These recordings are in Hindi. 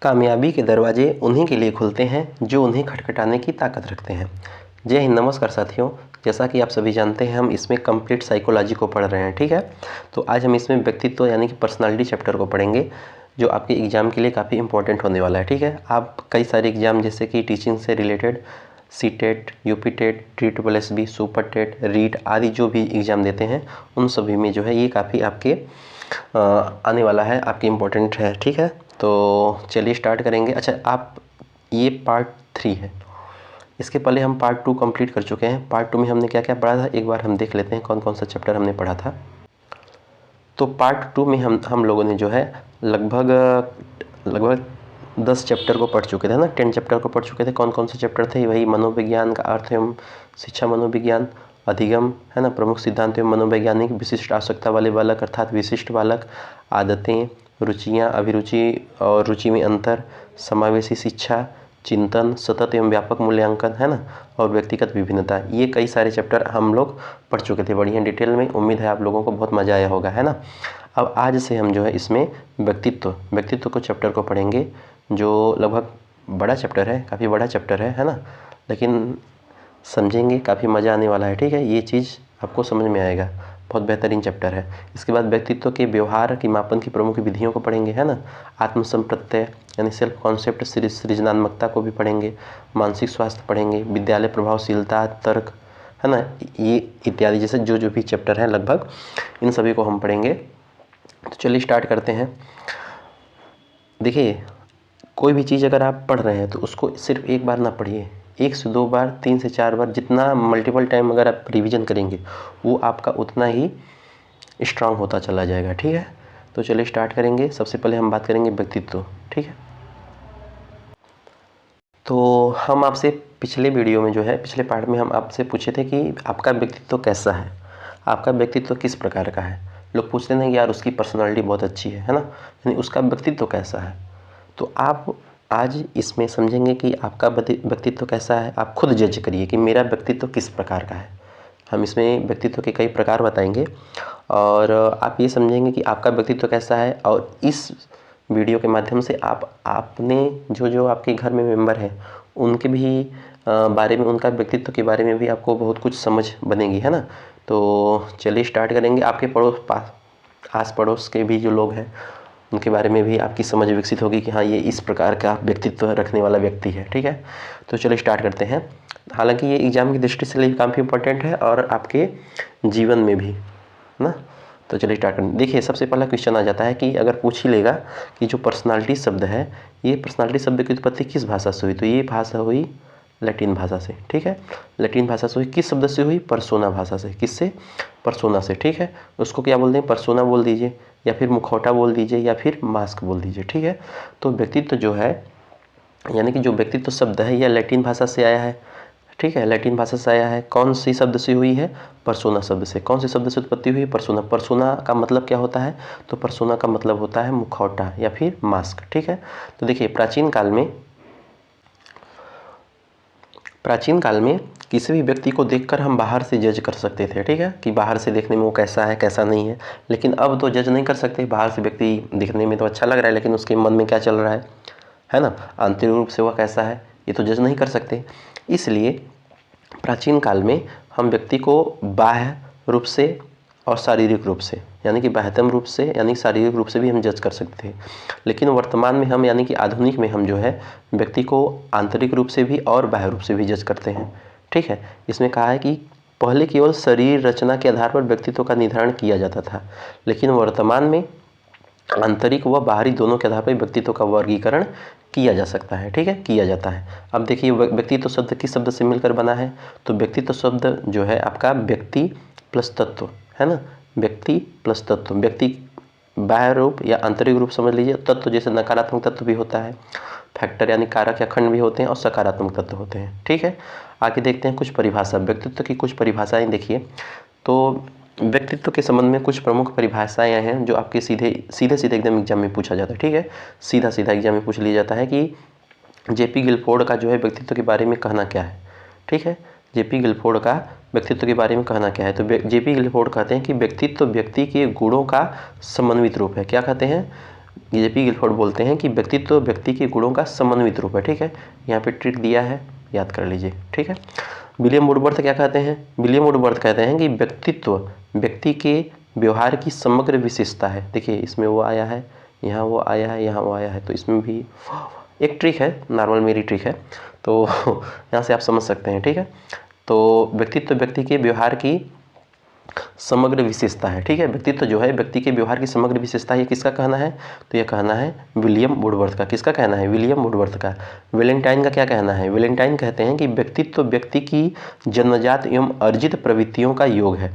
कामयाबी के दरवाजे उन्हीं के लिए खुलते हैं जो उन्हें खटखटाने की ताकत रखते हैं। जय हिंद, नमस्कार साथियों। जैसा कि आप सभी जानते हैं, हम इसमें कंप्लीट साइकोलॉजी को पढ़ रहे हैं, ठीक है। तो आज हम इसमें व्यक्तित्व यानी कि पर्सनालिटी चैप्टर को पढ़ेंगे, जो आपके एग्ज़ाम के लिए काफ़ी इंपॉर्टेंट होने वाला है, ठीक है। आप कई सारे एग्ज़ाम जैसे कि टीचिंग से related CTET, UPTET, TSSB, super TET, REET आदि जो भी एग्ज़ाम देते हैं, उन सभी में जो है ये काफ़ी आपके आने वाला है, आपके इम्पोर्टेंट है, ठीक है। तो चलिए स्टार्ट करेंगे। अच्छा, आप ये पार्ट 3 है, इसके पहले हम पार्ट 2 कंप्लीट कर चुके हैं। पार्ट 2 में हमने क्या क्या पढ़ा था, एक बार हम देख लेते हैं कौन कौन सा चैप्टर हमने पढ़ा था। तो पार्ट 2 में हम लोगों ने जो है लगभग 10 चैप्टर को पढ़ चुके थे ना, 10 चैप्टर को पढ़ चुके थे। कौन कौन से चैप्टर थे? वही मनोविज्ञान का अर्थ एवं शिक्षा, मनोविज्ञान, अधिगम है ना, प्रमुख सिद्धांत एवं मनोवैज्ञानिक, विशिष्ट आवश्यकता वाले बालक अर्थात विशिष्ट बालक, आदतें, रुचियाँ, अभिरुचि और रुचि में अंतर, समावेशी शिक्षा, चिंतन, सतत एवं व्यापक मूल्यांकन है ना, और व्यक्तिगत विभिन्नता। ये कई सारे चैप्टर हम लोग पढ़ चुके थे बढ़िया डिटेल में। उम्मीद है आप लोगों को बहुत मज़ा आया होगा, है ना। अब आज से हम जो है इसमें व्यक्तित्व को चैप्टर को पढ़ेंगे, जो लगभग बड़ा चैप्टर है, काफ़ी बड़ा चैप्टर है ना, लेकिन समझेंगे काफ़ी मज़ा आने वाला है, ठीक है। ये चीज़ आपको समझ में आएगा, बहुत बेहतरीन चैप्टर है। इसके बाद व्यक्तित्व के व्यवहार की मापन की प्रमुख विधियों को पढ़ेंगे, है ना। आत्मसंप्रत्यय यानी सेल्फ कॉन्सेप्ट, सृजनात्मकता को भी पढ़ेंगे, मानसिक स्वास्थ्य पढ़ेंगे, विद्यालय प्रभावशीलता, तर्क है ना, ये इत्यादि जैसे जो भी चैप्टर हैं लगभग इन सभी को हम पढ़ेंगे। तो चलिए स्टार्ट करते हैं। देखिए, कोई भी चीज़ अगर आप पढ़ रहे हैं तो उसको सिर्फ एक बार ना पढ़िए, 1 से 2 बार, 3 से 4 बार, जितना मल्टीपल टाइम अगर आप रिवीजन करेंगे वो आपका उतना ही स्ट्रांग होता चला जाएगा, ठीक है। तो चलिए स्टार्ट करेंगे। सबसे पहले हम बात करेंगे व्यक्तित्व, ठीक है। तो हम आपसे पिछले वीडियो में जो है, पिछले पार्ट में हम आपसे पूछे थे कि आपका व्यक्तित्व कैसा है, आपका व्यक्तित्व किस प्रकार का है। लोग पूछते हैं कि यार उसकी पर्सनालिटी बहुत अच्छी है ना, यानी उसका व्यक्तित्व कैसा है। तो आप आज इसमें समझेंगे कि आपका व्यक्तित्व कैसा है। आप खुद जज करिए कि मेरा व्यक्तित्व किस प्रकार का है। हम इसमें व्यक्तित्व के कई प्रकार बताएंगे और आप ये समझेंगे कि आपका व्यक्तित्व कैसा है। और इस वीडियो के माध्यम से आपने जो आपके घर में मेंबर हैं उनके भी बारे में, उनका व्यक्तित्व के बारे में भी आपको बहुत कुछ समझ बनेगी, है ना। तो चलिए स्टार्ट करेंगे। आपके आस पड़ोस के भी जो लोग हैं उनके बारे में भी आपकी समझ विकसित होगी कि हाँ, ये इस प्रकार का व्यक्तित्व रखने वाला व्यक्ति है, ठीक है। तो चलिए स्टार्ट करते हैं। हालांकि ये एग्ज़ाम की दृष्टि से लिए काफ़ी इंपॉर्टेंट है और आपके जीवन में भी ना। तो चलिए स्टार्ट करें। देखिए, सबसे पहला क्वेश्चन आ जाता है कि अगर पूछ ही लेगा कि जो पर्सनालिटी शब्द है, ये पर्सनालिटी शब्द की उत्पत्ति किस भाषा से हुई, तो ये भाषा हुई लैटिन भाषा से, ठीक है। लैटिन भाषा से हुई। किस शब्द से हुई? पर्सोना भाषा से। किससे? पर्सोना से, ठीक है। उसको क्या बोलते हैं? पर्सोना बोल दीजिए, या फिर मुखौटा बोल दीजिए, या फिर मास्क बोल दीजिए, ठीक है। तो व्यक्तित्व जो है, यानी कि जो व्यक्तित्व शब्द है, यह लैटिन भाषा से आया है, ठीक है। लैटिन भाषा से आया है। कौन सी शब्द से हुई है? पर्सोना शब्द से। कौन से शब्द से उत्पत्ति हुई? पर्सोना। पर्सोना का मतलब क्या होता है? तो पर्सोना का मतलब होता है मुखौटा या फिर मास्क, ठीक है। तो देखिए, प्राचीन काल में किसी भी व्यक्ति को देखकर हम बाहर से जज कर सकते थे, ठीक है, कि बाहर से देखने में वो कैसा है कैसा नहीं है। लेकिन अब तो जज नहीं कर सकते। बाहर से व्यक्ति दिखने में तो अच्छा लग रहा है, लेकिन उसके मन में क्या चल रहा है ना, आंतरिक रूप से वह कैसा है, ये तो जज नहीं कर सकते। इसलिए प्राचीन काल में हम व्यक्ति को बाह्य रूप से और शारीरिक रूप से, यानी कि बाह्यतम रूप से यानी शारीरिक रूप से भी हम जज कर सकते थे। लेकिन वर्तमान में हम, यानी कि आधुनिक में हम जो है व्यक्ति को आंतरिक रूप से भी और बाह्य रूप से भी जज करते हैं, ठीक है। इसमें कहा है कि पहले केवल शरीर रचना के आधार पर व्यक्तित्व का निर्धारण किया जाता था, लेकिन वर्तमान में आंतरिक व बाहरी दोनों के आधार पर व्यक्तित्व का वर्गीकरण किया जा सकता है, ठीक है, किया जाता है। अब देखिए, व्यक्तित्व शब्द किस शब्द से मिलकर बना है? तो व्यक्तित्व शब्द जो है आपका व्यक्ति प्लस तत्व, है ना, व्यक्ति प्लस तत्व। व्यक्ति बाह्य रूप या आंतरिक रूप समझ लीजिए। तत्व जैसे नकारात्मक तत्व भी होता है, फैक्टर यानी कारक या खंड भी होते हैं, और सकारात्मक तत्व होते हैं, ठीक है। आगे देखते हैं कुछ परिभाषा, व्यक्तित्व की कुछ परिभाषाएं। देखिए, तो व्यक्तित्व के संबंध में कुछ प्रमुख परिभाषाएं हैं जो आपके सीधे एकदम एग्जाम में पूछा जाता है, ठीक है। सीधा एग्जाम में पूछ लिया जाता है कि जेपी गिलफोर्ड का जो है व्यक्तित्व के बारे में कहना क्या है, ठीक है। जेपी गिलफोर्ड का व्यक्तित्व के बारे में कहना क्या है? तो जेपी गिलफोर्ड कहते हैं कि व्यक्तित्व व्यक्ति के गुणों का समन्वित रूप है। क्या कहते हैं? जेपी गिलफोर्ड बोलते हैं कि व्यक्तित्व व्यक्ति के गुणों का समन्वित रूप है। ठीक है, यहाँ पे ट्रिक दिया है, याद कर लीजिए। ठीक है, विलियम वुडवर्थ क्या कहते हैं? विलियम वुडवर्थ कहते हैं कि व्यक्तित्व व्यक्ति के व्यवहार की समग्र विशेषता है। देखिए इसमें वो आया है, यहाँ वो आया है, यहाँ वो आया है, तो इसमें भी एक ट्रिक है, नॉर्मल मेरी ट्रिक है, तो यहाँ से आप समझ सकते हैं। ठीक है, तो व्यक्तित्व व्यक्ति के व्यवहार की समग्र विशेषता है। ठीक है, व्यक्तित्व जो है व्यक्ति के व्यवहार की समग्र विशेषता, ये किसका कहना है? तो ये कहना है विलियम वुडवर्थ का। किसका कहना है? विलियम वुडवर्थ का। वैलेंटाइन का क्या कहना है? वैलेंटाइन कहते हैं कि व्यक्तित्व व्यक्ति की जन्मजात एवं अर्जित प्रवृत्तियों का योग है।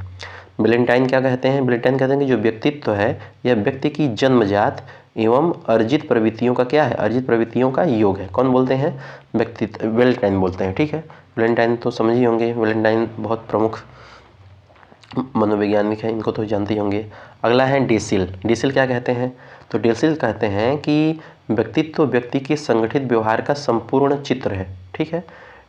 वैलेंटाइन क्या कहते हैं? वैलेंटाइन कहते हैं कि जो व्यक्तित्व है यह व्यक्ति की जन्मजात एवं अर्जित प्रवृत्तियों का क्या है? अर्जित प्रवृत्तियों का योग है। कौन बोलते हैं? व्यक्तित्व, वैलेंटाइन बोलते हैं। ठीक है, वैलेंटाइन तो समझ ही होंगे, वैलेंटाइन बहुत प्रमुख मनोवैज्ञानिक है, इनको तो जानते ही होंगे। अगला है डेसिल। डेसिल क्या कहते हैं? तो डेसिल कहते हैं कि व्यक्तित्व व्यक्ति के संगठित व्यवहार का संपूर्ण चित्र है। ठीक है,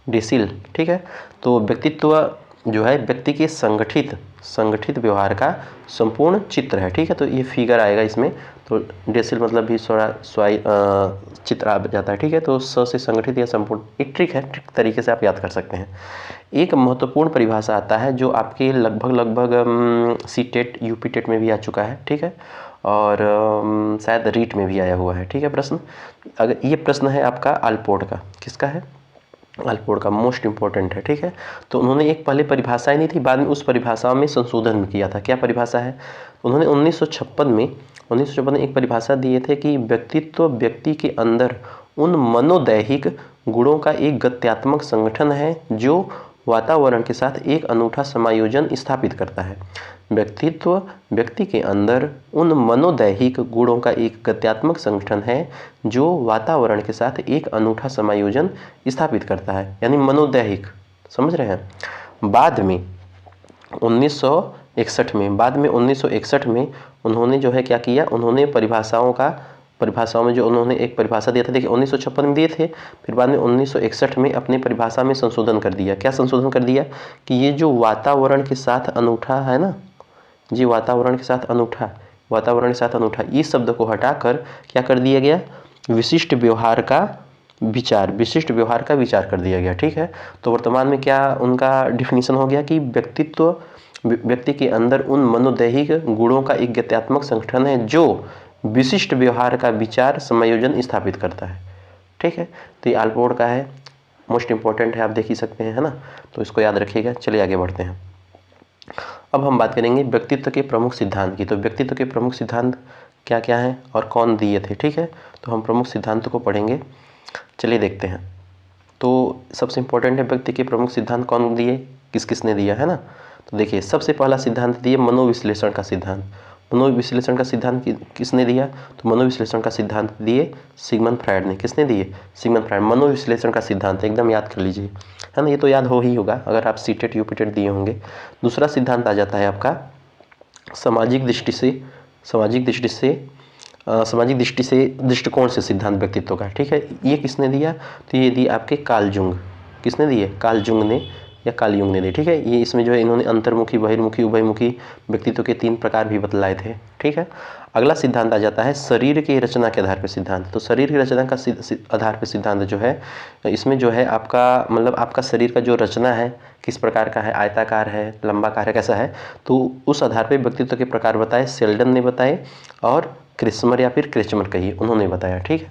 डेसिल। ठीक है, तो व्यक्तित्व जो है व्यक्ति के संगठित व्यवहार का संपूर्ण चित्र है। ठीक है, तो ये फिगर आएगा इसमें, तो डेसिल मतलब भी थोड़ा चित्र आ जाता है। ठीक है, तो स से संगठित या संपूर्ण, एक ट्रिक है, ट्रिक तरीके से आप याद कर सकते हैं। एक महत्वपूर्ण परिभाषा आता है जो आपके लगभग सीटेट यूपीटेट में भी आ चुका है। ठीक है, और शायद रीट में भी आया हुआ है। ठीक है, प्रश्न, अगर ये प्रश्न है आपका आलपोर्ट का। किसका है? आलपोर्ट का, मोस्ट इंपॉर्टेंट है। ठीक है, तो उन्होंने एक पहले परिभाषा ही नहीं थी, बाद में उस परिभाषा में संशोधन किया था। क्या परिभाषा है? उन्होंने 1956 में एक परिभाषा दिए थे कि व्यक्तित्व व्यक्ति के अंदर उन मनोदैहिक गुणों का एक गत्यात्मक संगठन है जो वातावरण के साथ एक अनूठा समायोजन स्थापित करता है। व्यक्तित्व व्यक्ति के अंदर उन मनोदैहिक गुणों का एक गत्यात्मक संगठन है जो वातावरण के साथ एक अनूठा समायोजन स्थापित करता है, यानी मनोदैहिक, समझ रहे हैं। बाद में 1961 में उन्होंने जो है क्या किया, उन्होंने परिभाषाओं में जो उन्होंने एक परिभाषा दिया था, देखिए 1956 में दिए थे, फिर बाद में 1961 में अपने परिभाषा में संशोधन कर दिया। क्या संशोधन कर दिया? कि ये जो वातावरण के साथ अनूठा है ना, जी वातावरण के साथ अनूठा, इस शब्द को हटाकर क्या कर दिया गया? विशिष्ट व्यवहार का विचार कर दिया गया। ठीक है, तो वर्तमान में क्या उनका डिफिनीशन हो गया कि व्यक्तित्व व्यक्ति के अंदर उन मनोदैहिक गुणों का एक गत्यात्मक संगठन है जो विशिष्ट व्यवहार का विचार समायोजन स्थापित करता है। ठीक है, तो ये आलपोर्ट का है, मोस्ट इंपॉर्टेंट है, आप देख ही सकते हैं, है ना, तो इसको याद रखिएगा। चलिए आगे बढ़ते हैं। अब हम बात करेंगे व्यक्तित्व के प्रमुख सिद्धांत की। तो व्यक्तित्व के प्रमुख सिद्धांत क्या क्या हैं और कौन दिए थे? ठीक है, तो हम प्रमुख सिद्धांतों को पढ़ेंगे। चलिए देखते हैं। तो सबसे इम्पोर्टेंट है व्यक्ति के प्रमुख सिद्धांत कौन दिए, किसने दिया, है ना। तो देखिए सबसे पहला सिद्धांत दिए मनोविश्लेषण का सिद्धांत। मनोविश्लेषण का सिद्धांत किसने दिया? तो मनोविश्लेषण का सिद्धांत दिए सिगमंड फ्रायड ने। किसने दिए? Sigmund Freud. मनोविश्लेषण का सिद्धांत एकदम याद कर लीजिए, है ना, ये तो याद हो ही होगा अगर आप सीटेट यूपीटेट दिए होंगे। दूसरा सिद्धांत आ जाता है आपका सामाजिक दृष्टिकोण से सिद्धांत व्यक्तित्व का। ठीक है, ये किसने दिया? तो ये दिए आपके कार्ल जुंग। किसने दिए? कार्ल जुंग ने या कार्ल युंग ने दी। ठीक है, ये इसमें जो है इन्होंने अंतर्मुखी, बहिर्मुखी, उभयमुखी व्यक्तित्व के 3 प्रकार भी बतलाए थे। ठीक है, अगला सिद्धांत आ जाता है शरीर की रचना के आधार पर सिद्धांत। तो शरीर की रचना का आधार पर सिद्धांत जो है, इसमें जो है आपका मतलब आपका शरीर का जो रचना है किस प्रकार का है, आयताकार है, लंबाकार है, कैसा है, तो उस आधार पर व्यक्तित्व के प्रकार बताए, सेल्डन ने बताए और क्रिस्मर या फिर क्रिचमर कहिए, उन्होंने बताया। ठीक है,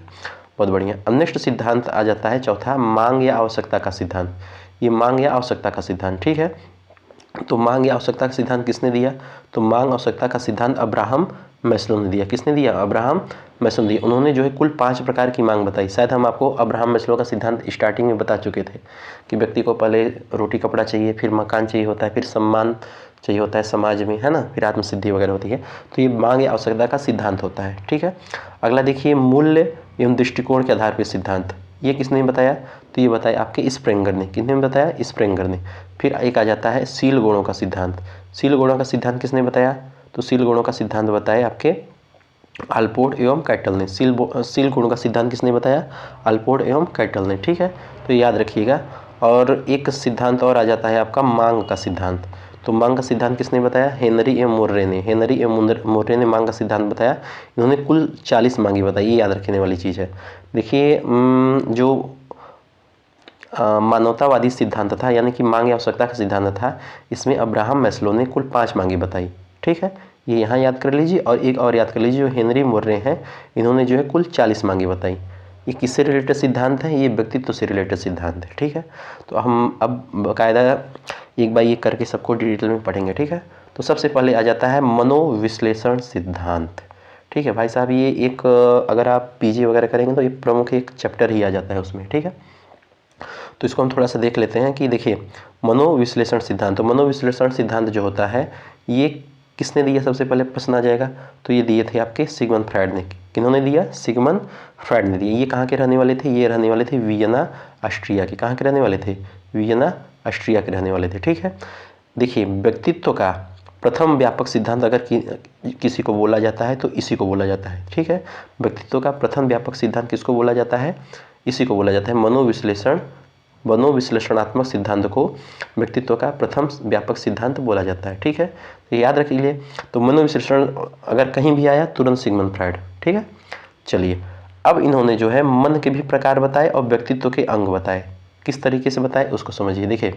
बहुत बढ़िया। अब नेक्स्ट सिद्धांत आ जाता है चौथा, मांग या आवश्यकता का सिद्धांत। ये मांग या आवश्यकता का सिद्धांत। ठीक है, तो मांग या आवश्यकता का सिद्धांत किसने दिया? तो मांग आवश्यकता का सिद्धांत अब्राहम मैस्लो ने दिया। किसने दिया? अब्राहम मैस्लो ने दिया। उन्होंने जो है कुल 5 प्रकार की मांग बताई। शायद हम आपको अब्राहम मैस्लो का सिद्धांत स्टार्टिंग में बता चुके थे कि व्यक्ति को पहले रोटी कपड़ा चाहिए, फिर मकान चाहिए होता है, फिर सम्मान चाहिए होता है समाज में, है ना, फिर आत्मसिद्धि वगैरह होती है। तो ये मांग या आवश्यकता का सिद्धांत होता है। ठीक है, अगला देखिए मूल्य एवं दृष्टिकोण के आधार पर सिद्धांत। ये किसने बताया? तो ये बताया आपके स्प्रेंगर ने। किसने बताया? स्प्रेंगर ने। फिर एक आ जाता है सील गुणों का सिद्धांत। सील गुणों का सिद्धांत किसने बताया? तो सील गुणों का सिद्धांत बताया आपके आलपोर्ट एवं कैटल ने। सील गुणों का सिद्धांत किसने बताया? आलपोर्ट एवं कैटल ने। ठीक है, तो याद रखिएगा। और एक सिद्धांत और आ जाता है आपका मांग का सिद्धांत। तो मांग का सिद्धांत किसने बताया? हेनरी एम मोर्रे ने। हेनरी एम मोर्रे ने मांग का सिद्धांत बताया। इन्होंने कुल 40 मांगी बताई। ये याद रखने वाली चीज़ है। देखिए जो मानवतावादी सिद्धांत था, यानी कि मांग या आवश्यकता का सिद्धांत था, इसमें अब्राहम मैस्लो ने कुल 5 मांगी बताई। ठीक है, ये यहाँ याद कर लीजिए। और एक और याद कर लीजिए, जो हेनरी मोर्रे हैं, इन्होंने जो है कुल 40 मांगी बताई। ये किससे रिलेटेड सिद्धांत है? ये व्यक्तित्व से रिलेटेड सिद्धांत है। ठीक है, तो हम अब बाकायदा एक बार ये करके सबको डिटेल में पढ़ेंगे। ठीक है, तो सबसे पहले आ जाता है मनोविश्लेषण सिद्धांत। ठीक है भाई साहब, ये एक अगर आप पीजी वगैरह करेंगे तो ये प्रमुख एक चैप्टर ही आ जाता है उसमें। ठीक है, तो इसको हम थोड़ा सा देख लेते हैं कि देखिए मनोविश्लेषण सिद्धांत। तो मनोविश्लेषण सिद्धांत जो होता है, ये किसने दिया? सबसे पहले प्रश्न आ जाएगा, तो ये दिए थे आपके सिगमंड फ्रायड ने। किन्होंने दिया? सिगमंड फ्रायड ने दिया। ये कहाँ के रहने वाले थे? ये रहने वाले थे वियना, ऑस्ट्रिया के। कहाँ के रहने वाले थे? वियना, ऑस्ट्रिया के रहने वाले थे। ठीक है, देखिए व्यक्तित्व का प्रथम व्यापक सिद्धांत अगर किसी को बोला जाता है तो इसी को बोला जाता है। ठीक है, व्यक्तित्व का प्रथम व्यापक सिद्धांत किसको बोला जाता है? इसी को बोला जाता है मनोविश्लेषणात्मक सिद्धांत को व्यक्तित्व का प्रथम व्यापक सिद्धांत बोला जाता है। ठीक है, तो याद रख लीजिए। तो मनोविश्लेषण अगर कहीं भी आया तुरंत सिगमंड फ्रायड। ठीक है, चलिए अब इन्होंने जो है मन के भी प्रकार बताए और व्यक्तित्व के अंग बताए। किस तरीके से बताए उसको समझिए। देखिए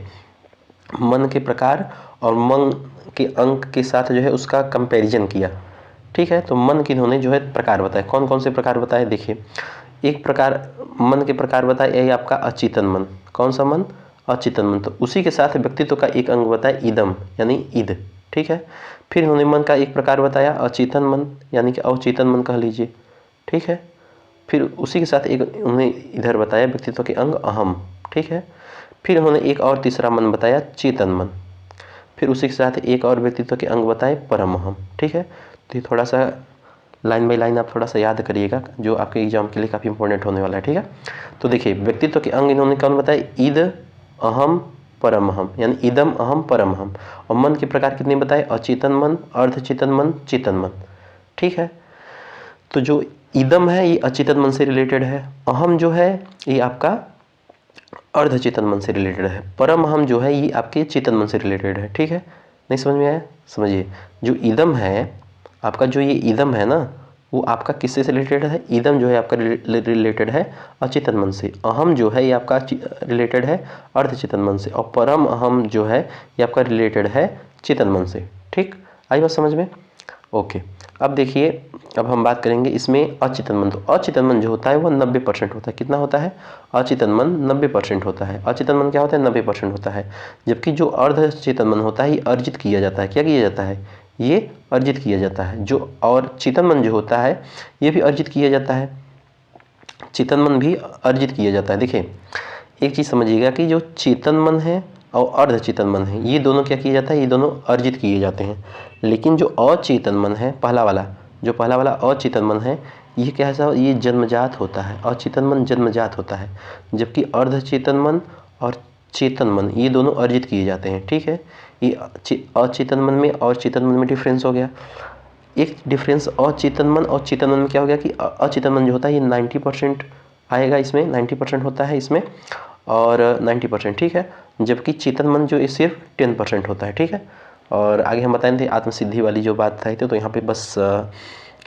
मन के प्रकार और मन के अंग के साथ जो है उसका कंपैरिजन किया। ठीक है, तो मन के इन्होंने जो है प्रकार बताए। कौन कौन से प्रकार बताए? देखिए एक प्रकार मन के प्रकार बताए, यही आपका अचेतन मन। कौन सा मन? अचेतन मन। तो उसी के साथ व्यक्तित्व का एक अंग बताया इदम, यानी ईद। ठीक है, फिर इन्होंने मन का एक प्रकार बताया अचेतन मन, यानी कि अवचेतन मन कह लीजिए। ठीक है, फिर उसी के साथ एक उन्होंने इधर बताया व्यक्तित्व के अंग अहम। ठीक है, फिर उन्होंने एक और तीसरा मन बताया चेतन मन। फिर उसी के साथ एक और व्यक्तित्व के अंग बताए परम अहम। ठीक है, तो ये थोड़ा सा लाइन बाई लाइन आप थोड़ा सा याद करिएगा, जो आपके एग्जाम के लिए काफ़ी इंपॉर्टेंट होने वाला है। ठीक है, तो देखिए व्यक्तित्व के अंग इन्होंने कौन बताए? ईद, अहम, परम अहम, यानी इदम, अहम, परम अहम। और मन के प्रकार कितने बताए? अचेतन मन, अर्धचेतन मन, चेतन मन। ठीक है, तो जो इदम है ये अचेतन मन से रिलेटेड है, अहम जो है ये आपका अर्धचेतन मन से रिलेटेड है, परम अहम जो है ये आपके चेतन मन से रिलेटेड है। ठीक है, नहीं समझ में आया? समझिए, जो इदम है आपका, जो ये इदम है ना, वो आपका किससे से रिलेटेड है? इदम जो है आपका रिलेटेड है अचेतन मन से। अहम जो है ये आपका रिलेटेड है अर्धचेतन मन से। और परम अहम जो है ये आपका रिलेटेड है चेतन मन से। ठीक, आई बात समझ में? ओके, अब देखिए अब हम बात करेंगे इसमें अचेतन मन। तो अचेतन मन जो होता है वो 90% होता है। कितना होता है? अचेतन मन 90% होता है। अचेतन मन क्या होता है? 90% होता है। जबकि जो अर्धचेतन मन होता है ये अर्जित किया जाता है। क्या किया जाता है? ये अर्जित किया जाता है। जो और चेतन मन जो होता है ये भी अर्जित किया जाता है। चेतन मन भी अर्जित किया जाता है। देखिए एक चीज़ समझिएगा कि जो चेतन मन है और अर्धचेतन मन है ये दोनों क्या किया जाता है? ये दोनों अर्जित किए जाते हैं। लेकिन जो अचेतन मन है, पहला वाला अचेतन मन है, ये कैसा? ये जन्मजात होता है। अचेतन मन जन्मजात होता है, जबकि अर्धचेतन मन और चेतन मन ये दोनों अर्जित किए जाते हैं। ठीक है, ये अचेतन मन में और चेतन मन में डिफरेंस हो गया। एक डिफरेंस अचेतन मन और चेतन मन में क्या हो गया कि अचेतन मन जो होता है ये 90% आएगा, इसमें 90% होता है इसमें, और 90%। ठीक है, जबकि चेतन मन जो सिर्फ 10% होता है। ठीक है, और आगे हम बताएंगे आत्मसिद्धि वाली जो बात थी, तो यहाँ पे बस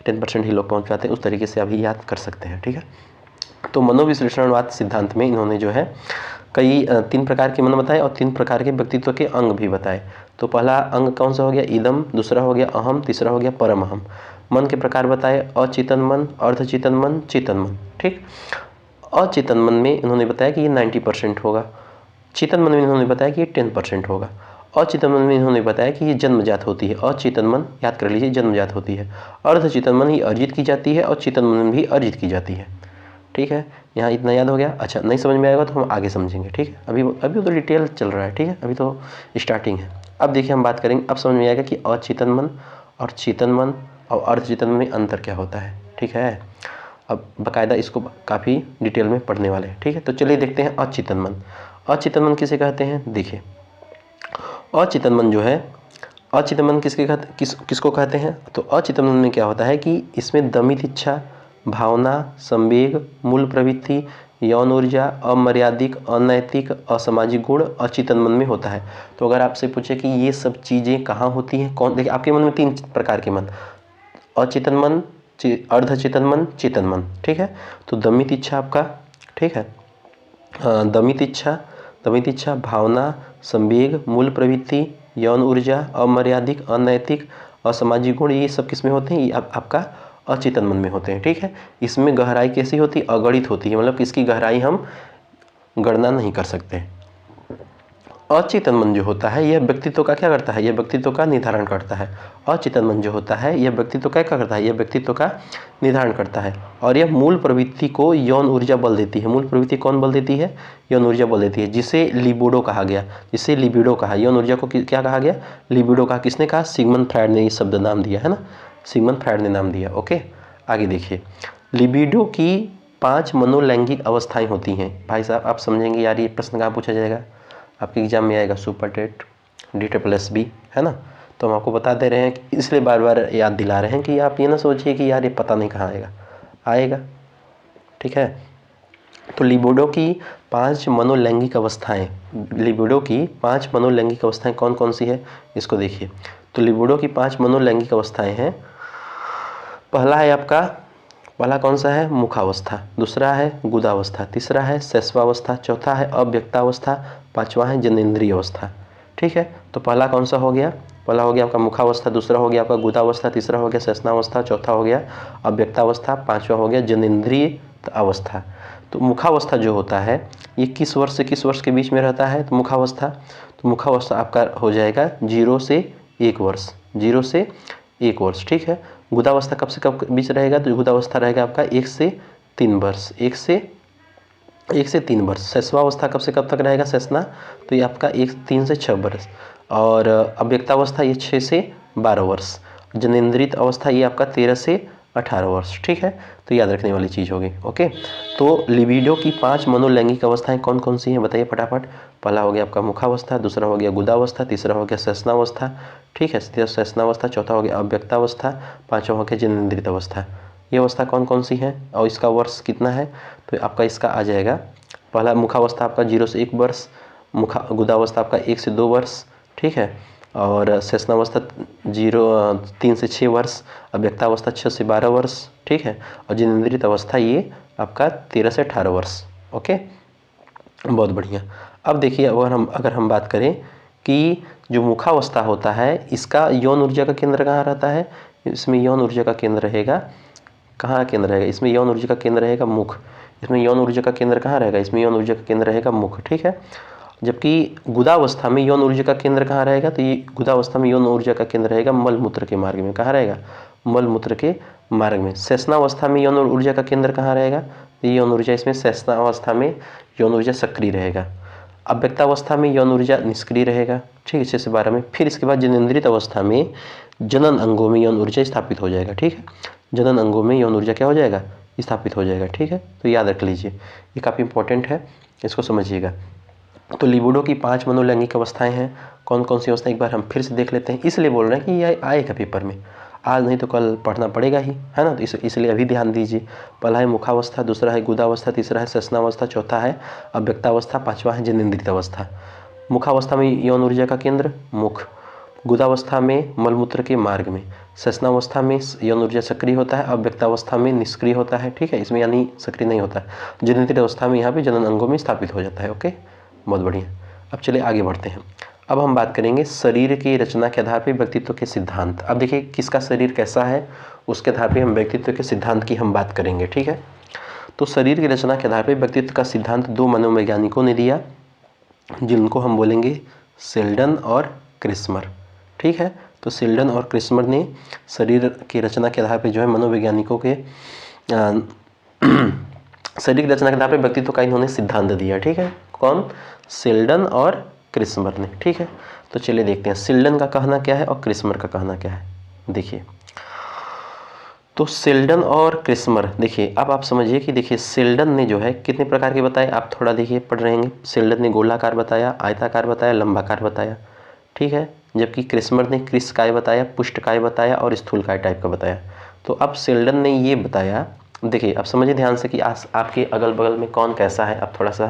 10% ही लोग पहुँच पाते हैं। उस तरीके से अभी याद कर सकते हैं। ठीक है, तो मनोविश्लेषणवाद सिद्धांत में इन्होंने जो है कई 3 प्रकार के मन बताए और 3 प्रकार के व्यक्तित्व के अंग भी बताए। तो पहला अंग कौन सा हो गया? इदम, दूसरा हो गया अहम, तीसरा हो गया परम अहम। मन के प्रकार बताए अचेतन मन, अर्धचेतन मन, चेतन मन। ठीक, अचेतन मन में इन्होंने बताया कि ये 90% होगा। चेतन मन में इन्होंने बताया कि ये 10% होगा। अचेतन मन में इन्होंने बताया कि ये जन्मजात होती है। अचेतन मन याद कर लीजिए जन्मजात होती है। अर्धचेतन मन ही अर्जित की जाती है और चेतन मन भी अर्जित की जाती है। ठीक है, यहाँ इतना याद हो गया। अच्छा, नहीं समझ में आएगा तो हम आगे समझेंगे। ठीक है, अभी तो डिटेल चल रहा है। ठीक है, अभी तो स्टार्टिंग है। अब देखिए हम बात करेंगे, अब समझ में आएगा कि अचेतन मन और चेतन मन और अर्धचेतन मन में अंतर क्या होता है। ठीक है, अब बाकायदा इसको काफ़ी डिटेल में पढ़ने वाले हैं। ठीक है, तो चलिए देखते हैं अचेतन मन। अचेतन मन किसे कहते हैं? देखिए अचेतन मन जो है, अचेतन मन किसको कहते हैं? तो अचेतन मन में क्या होता है कि इसमें दमित इच्छा, भावना, संवेग, मूल प्रवृत्ति, यौन ऊर्जा, अमर्यादिक, अनैतिक, असामाजिक गुण, अचेतन मन में होता है। तो अगर आपसे पूछे कि ये सब चीज़ें कहाँ होती हैं, कौन, देखिए आपके मन में 3 प्रकार के मन, अचेतन मन, अर्धचेतन मन, चेतन मन, ठीक है। तो दमित इच्छा आपका, ठीक है, दमित इच्छा, भावना, संवेग, मूल प्रवृत्ति, यौन ऊर्जा, अमर्यादिक, अनैतिक, असामाजिक गुण, ये सब किस में होते हैं, ये आपका अचेतन मन में होते हैं, ठीक है। इसमें गहराई कैसी होती है, अगणित होती है, मतलब इसकी गहराई हम गणना नहीं कर सकते। अचेतन मन जो होता है यह व्यक्तित्व का क्या करता है, यह व्यक्तित्व का निर्धारण करता है। अचेतन मन जो होता है यह व्यक्तित्व का क्या करता है, यह व्यक्तित्व का निर्धारण करता है। और यह मूल प्रवृत्ति को यौन ऊर्जा बल देती है। मूल प्रवृत्ति कौन बल देती है, यौन ऊर्जा बल देती है, जिसे लिबिडो कहा गया, जिसे लिबिडो कहा। यौन ऊर्जा को क्या कहा गया, लिबिडो कहा। किसने कहा, सिगमंड फ्रायड ने ये शब्द नाम दिया है ना, सिगमंड फ्रायड ने नाम दिया। ओके, आगे देखिए, लिबिडो की 5 मनोलैंगिक अवस्थाएं होती हैं। भाई साहब आप समझेंगे यार ये प्रश्न कहाँ पूछा जाएगा, आपके एग्जाम में आएगा, सुपर टेट DSSB, है ना। तो हम आपको बता दे रहे हैं, इसलिए बार बार याद दिला रहे हैं कि आप ये ना सोचिए कि यार ये पता नहीं कहाँ आएगा, ठीक है। तो लिबिडो की 5 मनोलैंगिक अवस्थाएं, लिबिडो की 5 मनोलैंगिक अवस्थाएं कौन कौन सी है, इसको देखिए। तो लिबिडो की 5 मनोलैंगिक अवस्थाएं हैं। पहला है आपका, पहला कौन सा है, मुखावस्था, दूसरा है गुदावस्था, तीसरा है शैशवावस्था, चौथा है अव्यक्तावस्था, पांचवा है जनेंद्रिय अवस्था, ठीक है। तो पहला कौन सा हो गया, पहला हो गया आपका मुखावस्था, दूसरा हो गया आपका गुदावस्था, तीसरा हो गया शैशनावस्था, चौथा हो गया अव्यक्तावस्था, पांचवा हो गया जनेंद्रिय अवस्था। तो मुखावस्था जो होता है ये किस वर्ष से किस वर्ष के बीच में रहता है, तो मुखावस्था, तो मुखावस्था आपका हो जाएगा 0 से 1 वर्ष, 0 से 1 वर्ष, ठीक है। गुदावस्था कब से कब बीच रहेगा, तो गुदावस्था रहेगा आपका 1 से 3 वर्ष, 1 से 3 वर्ष। शैशवावस्था कब से कब तक रहेगा, शैशना, तो ये आपका 3 से 6 वर्ष। और अव्यक्तावस्था ये 6 से 12 वर्ष। जनेंद्रित अवस्था ये आपका 13 से 18 वर्ष, ठीक है। तो याद रखने वाली चीज़ होगी। ओके, तो लिबिडो की 5 मनोलैंगिक अवस्थाएं कौन कौन सी हैं बताइए फटाफट। पहला हो गया आपका मुखावस्था, दूसरा हो गया गुदावस्था, तीसरा हो गया शैशनावस्था, ठीक है, शैशनावस्था, चौथा हो गया अव्यक्तावस्था, पांचवा हो गया जनेंद्रित अवस्था। ये अवस्था कौन कौन सी है और इसका वर्ष कितना है, तो आपका इसका आ जाएगा, पहला मुखावस्था आपका 0 से 1 वर्ष, गुदावस्था आपका 1 से 2 वर्ष, ठीक है, और शैशनावस्था 3 से 6 वर्ष, अव्यक्तावस्था 6 से 12 वर्ष, ठीक है, और जनेंद्रित अवस्था ये आपका 13 से 18 वर्ष। ओके, बहुत बढ़िया। अब देखिए, अगर हम बात करें कि जो मुखावस्था होता है इसका यौन ऊर्जा का केंद्र कहाँ रहता है, इसमें यौन ऊर्जा का केंद्र रहेगा, कहाँ केंद्र रहेगा, इसमें यौन ऊर्जा का केंद्र रहेगा मुख। इसमें यौन ऊर्जा का केंद्र कहाँ रहेगा, इसमें यौन ऊर्जा का केंद्र रहेगा मुख, ठीक है। जबकि गुदावस्था में यौन ऊर्जा का केंद्र कहाँ रहेगा, तो ये गुदावस्था में यौन ऊर्जा का केंद्र रहेगा मल मूत्र के मार्ग में, कहाँ रहेगा, मल मूत्र के मार्ग में। शैशनावस्था में यौन ऊर्जा का केंद्र कहाँ रहेगा, तो यौन ऊर्जा इसमें शैशनावस्था में यौन ऊर्जा सक्रिय रहेगा। अव्यक्तावस्था में यौन ऊर्जा निष्क्रिय रहेगा, ठीक है, 6 से 12 में। फिर इसके बाद जनेंद्रित अवस्था में जनन अंगों में यौन ऊर्जा स्थापित हो जाएगा, ठीक है, जनन अंगों में यौन ऊर्जा क्या हो जाएगा, स्थापित हो जाएगा, ठीक है। तो याद रख लीजिए, ये काफ़ी इंपॉर्टेंट है, इसको समझिएगा। तो लिबिडो की 5 मनोलैंगिक अवस्थाएं हैं, कौन कौन सी अवस्थाएं एक बार हम फिर से देख लेते हैं, इसलिए बोल रहे हैं कि ये आएगा पेपर में, आज नहीं तो कल पढ़ना पड़ेगा ही, है ना। तो इसलिए अभी ध्यान दीजिए। पहला है मुखावस्था, दूसरा है गुदावस्था, तीसरा है शैशनावस्था, चौथा है अव्यक्तावस्था, पांचवा है जनेंद्रित अवस्था। मुखावस्था में यौन ऊर्जा का केंद्र मुख, गुदावस्था में मलमूत्र के मार्ग में, शैशनावस्था में यौन ऊर्जा सक्रिय होता है, अव्यक्तावस्था में निष्क्रिय होता है, ठीक है, इसमें यानी सक्रिय नहीं होता है। जनेंद्रित अवस्था में यहाँ पे जनन अंगों में स्थापित हो जाता है। ओके, बहुत बढ़िया। अब चलिए आगे बढ़ते हैं। अब हम बात करेंगे शरीर की रचना के आधार पर व्यक्तित्व के सिद्धांत। अब देखिए किसका शरीर कैसा है उसके आधार पर हम व्यक्तित्व के सिद्धांत की हम बात करेंगे, ठीक है। तो शरीर की रचना के आधार पर व्यक्तित्व का सिद्धांत 2 मनोवैज्ञानिकों ने दिया, जिनको हम बोलेंगे शेल्डन और क्रिस्मर, ठीक है। तो शेल्डन और क्रिस्मर ने शरीर की रचना के आधार पर जो है मनोवैज्ञानिकों के शरीर की रचना के आधार पर व्यक्तित्व का इन्होंने सिद्धांत दिया, ठीक है। कौन, शेल्डन और क्रिस्मर ने, ठीक है। तो चलिए देखते हैं शेल्डन का कहना क्या है और क्रिस्मर का कहना क्या है। देखिए, तो शेल्डन और क्रिस्मर, देखिए अब आप समझिए कि देखिए शेल्डन ने जो है कितने प्रकार के बताए, आप थोड़ा देखिए पढ़ रहेंगे। शेल्डन ने गोलाकार बताया, आयताकार बताया, लंबाकार बताया, ठीक है। जबकि क्रिस्मर ने क्रिस्काय बताया, पुष्टकाय बताया और स्थूलकाय टाइप का बताया। तो अब शेल्डन ने ये बताया, देखिए अब समझिए ध्यान से कि आपके अगल बगल में कौन कैसा है, आप थोड़ा सा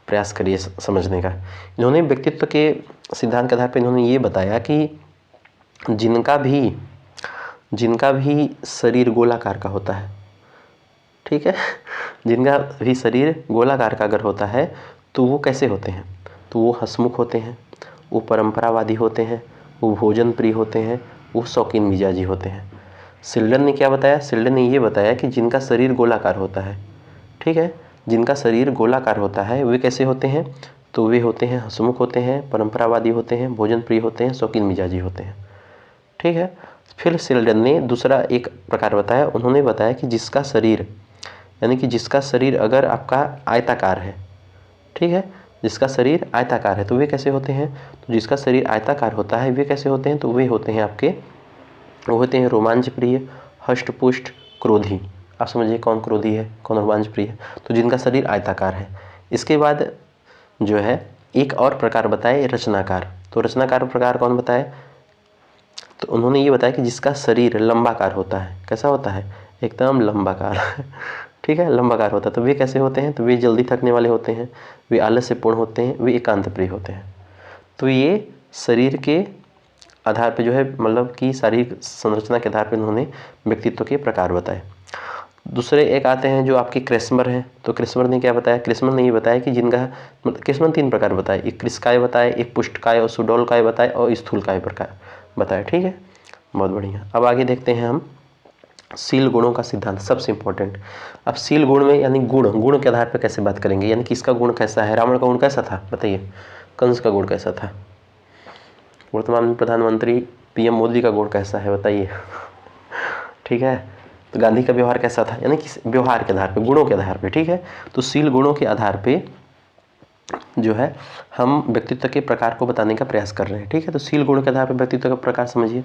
प्रयास करिए समझने का। इन्होंने व्यक्तित्व के सिद्धांत के आधार पर इन्होंने ये बताया कि जिनका भी शरीर गोलाकार का होता है, ठीक है, जिनका भी शरीर गोलाकार का अगर होता है तो वो कैसे होते हैं, तो वो हंसमुख होते हैं, वो परंपरावादी होते हैं, वो भोजन प्रिय होते हैं, वो शौकीन मिजाजी होते हैं। शिल्डन ने क्या बताया, शिल्डन ने ये बताया कि जिनका शरीर गोलाकार होता है, ठीक है, जिनका शरीर गोलाकार होता है वे कैसे होते हैं, तो वे होते हैं हंसमुख होते हैं, परंपरावादी होते हैं, भोजन प्रिय होते हैं, शौकीन मिजाजी होते हैं, ठीक है। फिर शिल्डन ने दूसरा एक प्रकार बताया, उन्होंने बताया कि जिसका शरीर, यानी कि जिसका शरीर अगर आपका आयताकार है, ठीक है, जिसका शरीर आयताकार है तो वे कैसे होते हैं, तो जिसका शरीर आयताकार होता है वे कैसे होते हैं, तो वे होते हैं आपके, वो होते हैं रोमांच प्रिय, हष्टपुष्ट, क्रोधी। आप समझिए कौन क्रोधी है, कौन रोमांच प्रिय है, तो जिनका शरीर आयताकार है। इसके बाद जो है एक और प्रकार बताए रचनाकार। तो रचनाकार प्रकार कौन बताए, तो उन्होंने ये बताया कि जिसका शरीर लंबाकार होता है, कैसा होता है, एकदम लंबाकार ठीक है, लंबाकार होता है, तो वे कैसे होते हैं, तो वे जल्दी थकने वाले होते हैं, वे आलस्यपूर्ण होते हैं, वे एकांत प्रिय होते हैं। तो ये शरीर के आधार पे जो है, मतलब कि शारीरिक संरचना के आधार पे उन्होंने व्यक्तित्व के प्रकार बताए। दूसरे एक आते हैं जो आपके क्रेस्मर हैं। तो क्रेस्मर ने क्या बताया, क्रेस्मर ने ये बताया कि जिनका मतलब क्रेस्मर 3 प्रकार बताए, एक कृष्णकाय बताए, एक पुष्टकाय और सुडौलकाय बताए और स्थूलकाय प्रकार बताए, ठीक है, बहुत बढ़िया। अब आगे देखते हैं हम शील गुणों का सिद्धांत, सबसे इंपॉर्टेंट। अब शील गुण में यानी गुण के आधार पर कैसे बात करेंगे, यानी किसका गुण कैसा है, रावण का गुण कैसा था बताइए, कंस का गुण कैसा था, वर्तमान प्रधानमंत्री पीएम मोदी का गुण कैसा है बताइए ठीक है, तो गांधी का व्यवहार कैसा था, यानी कि व्यवहार के आधार पे, गुणों के आधार पे, ठीक है। तो शील गुणों के आधार पे जो है हम व्यक्तित्व के प्रकार को बताने का प्रयास कर रहे हैं, ठीक है। तो शील गुण के आधार पर व्यक्तित्व का प्रकार समझिए।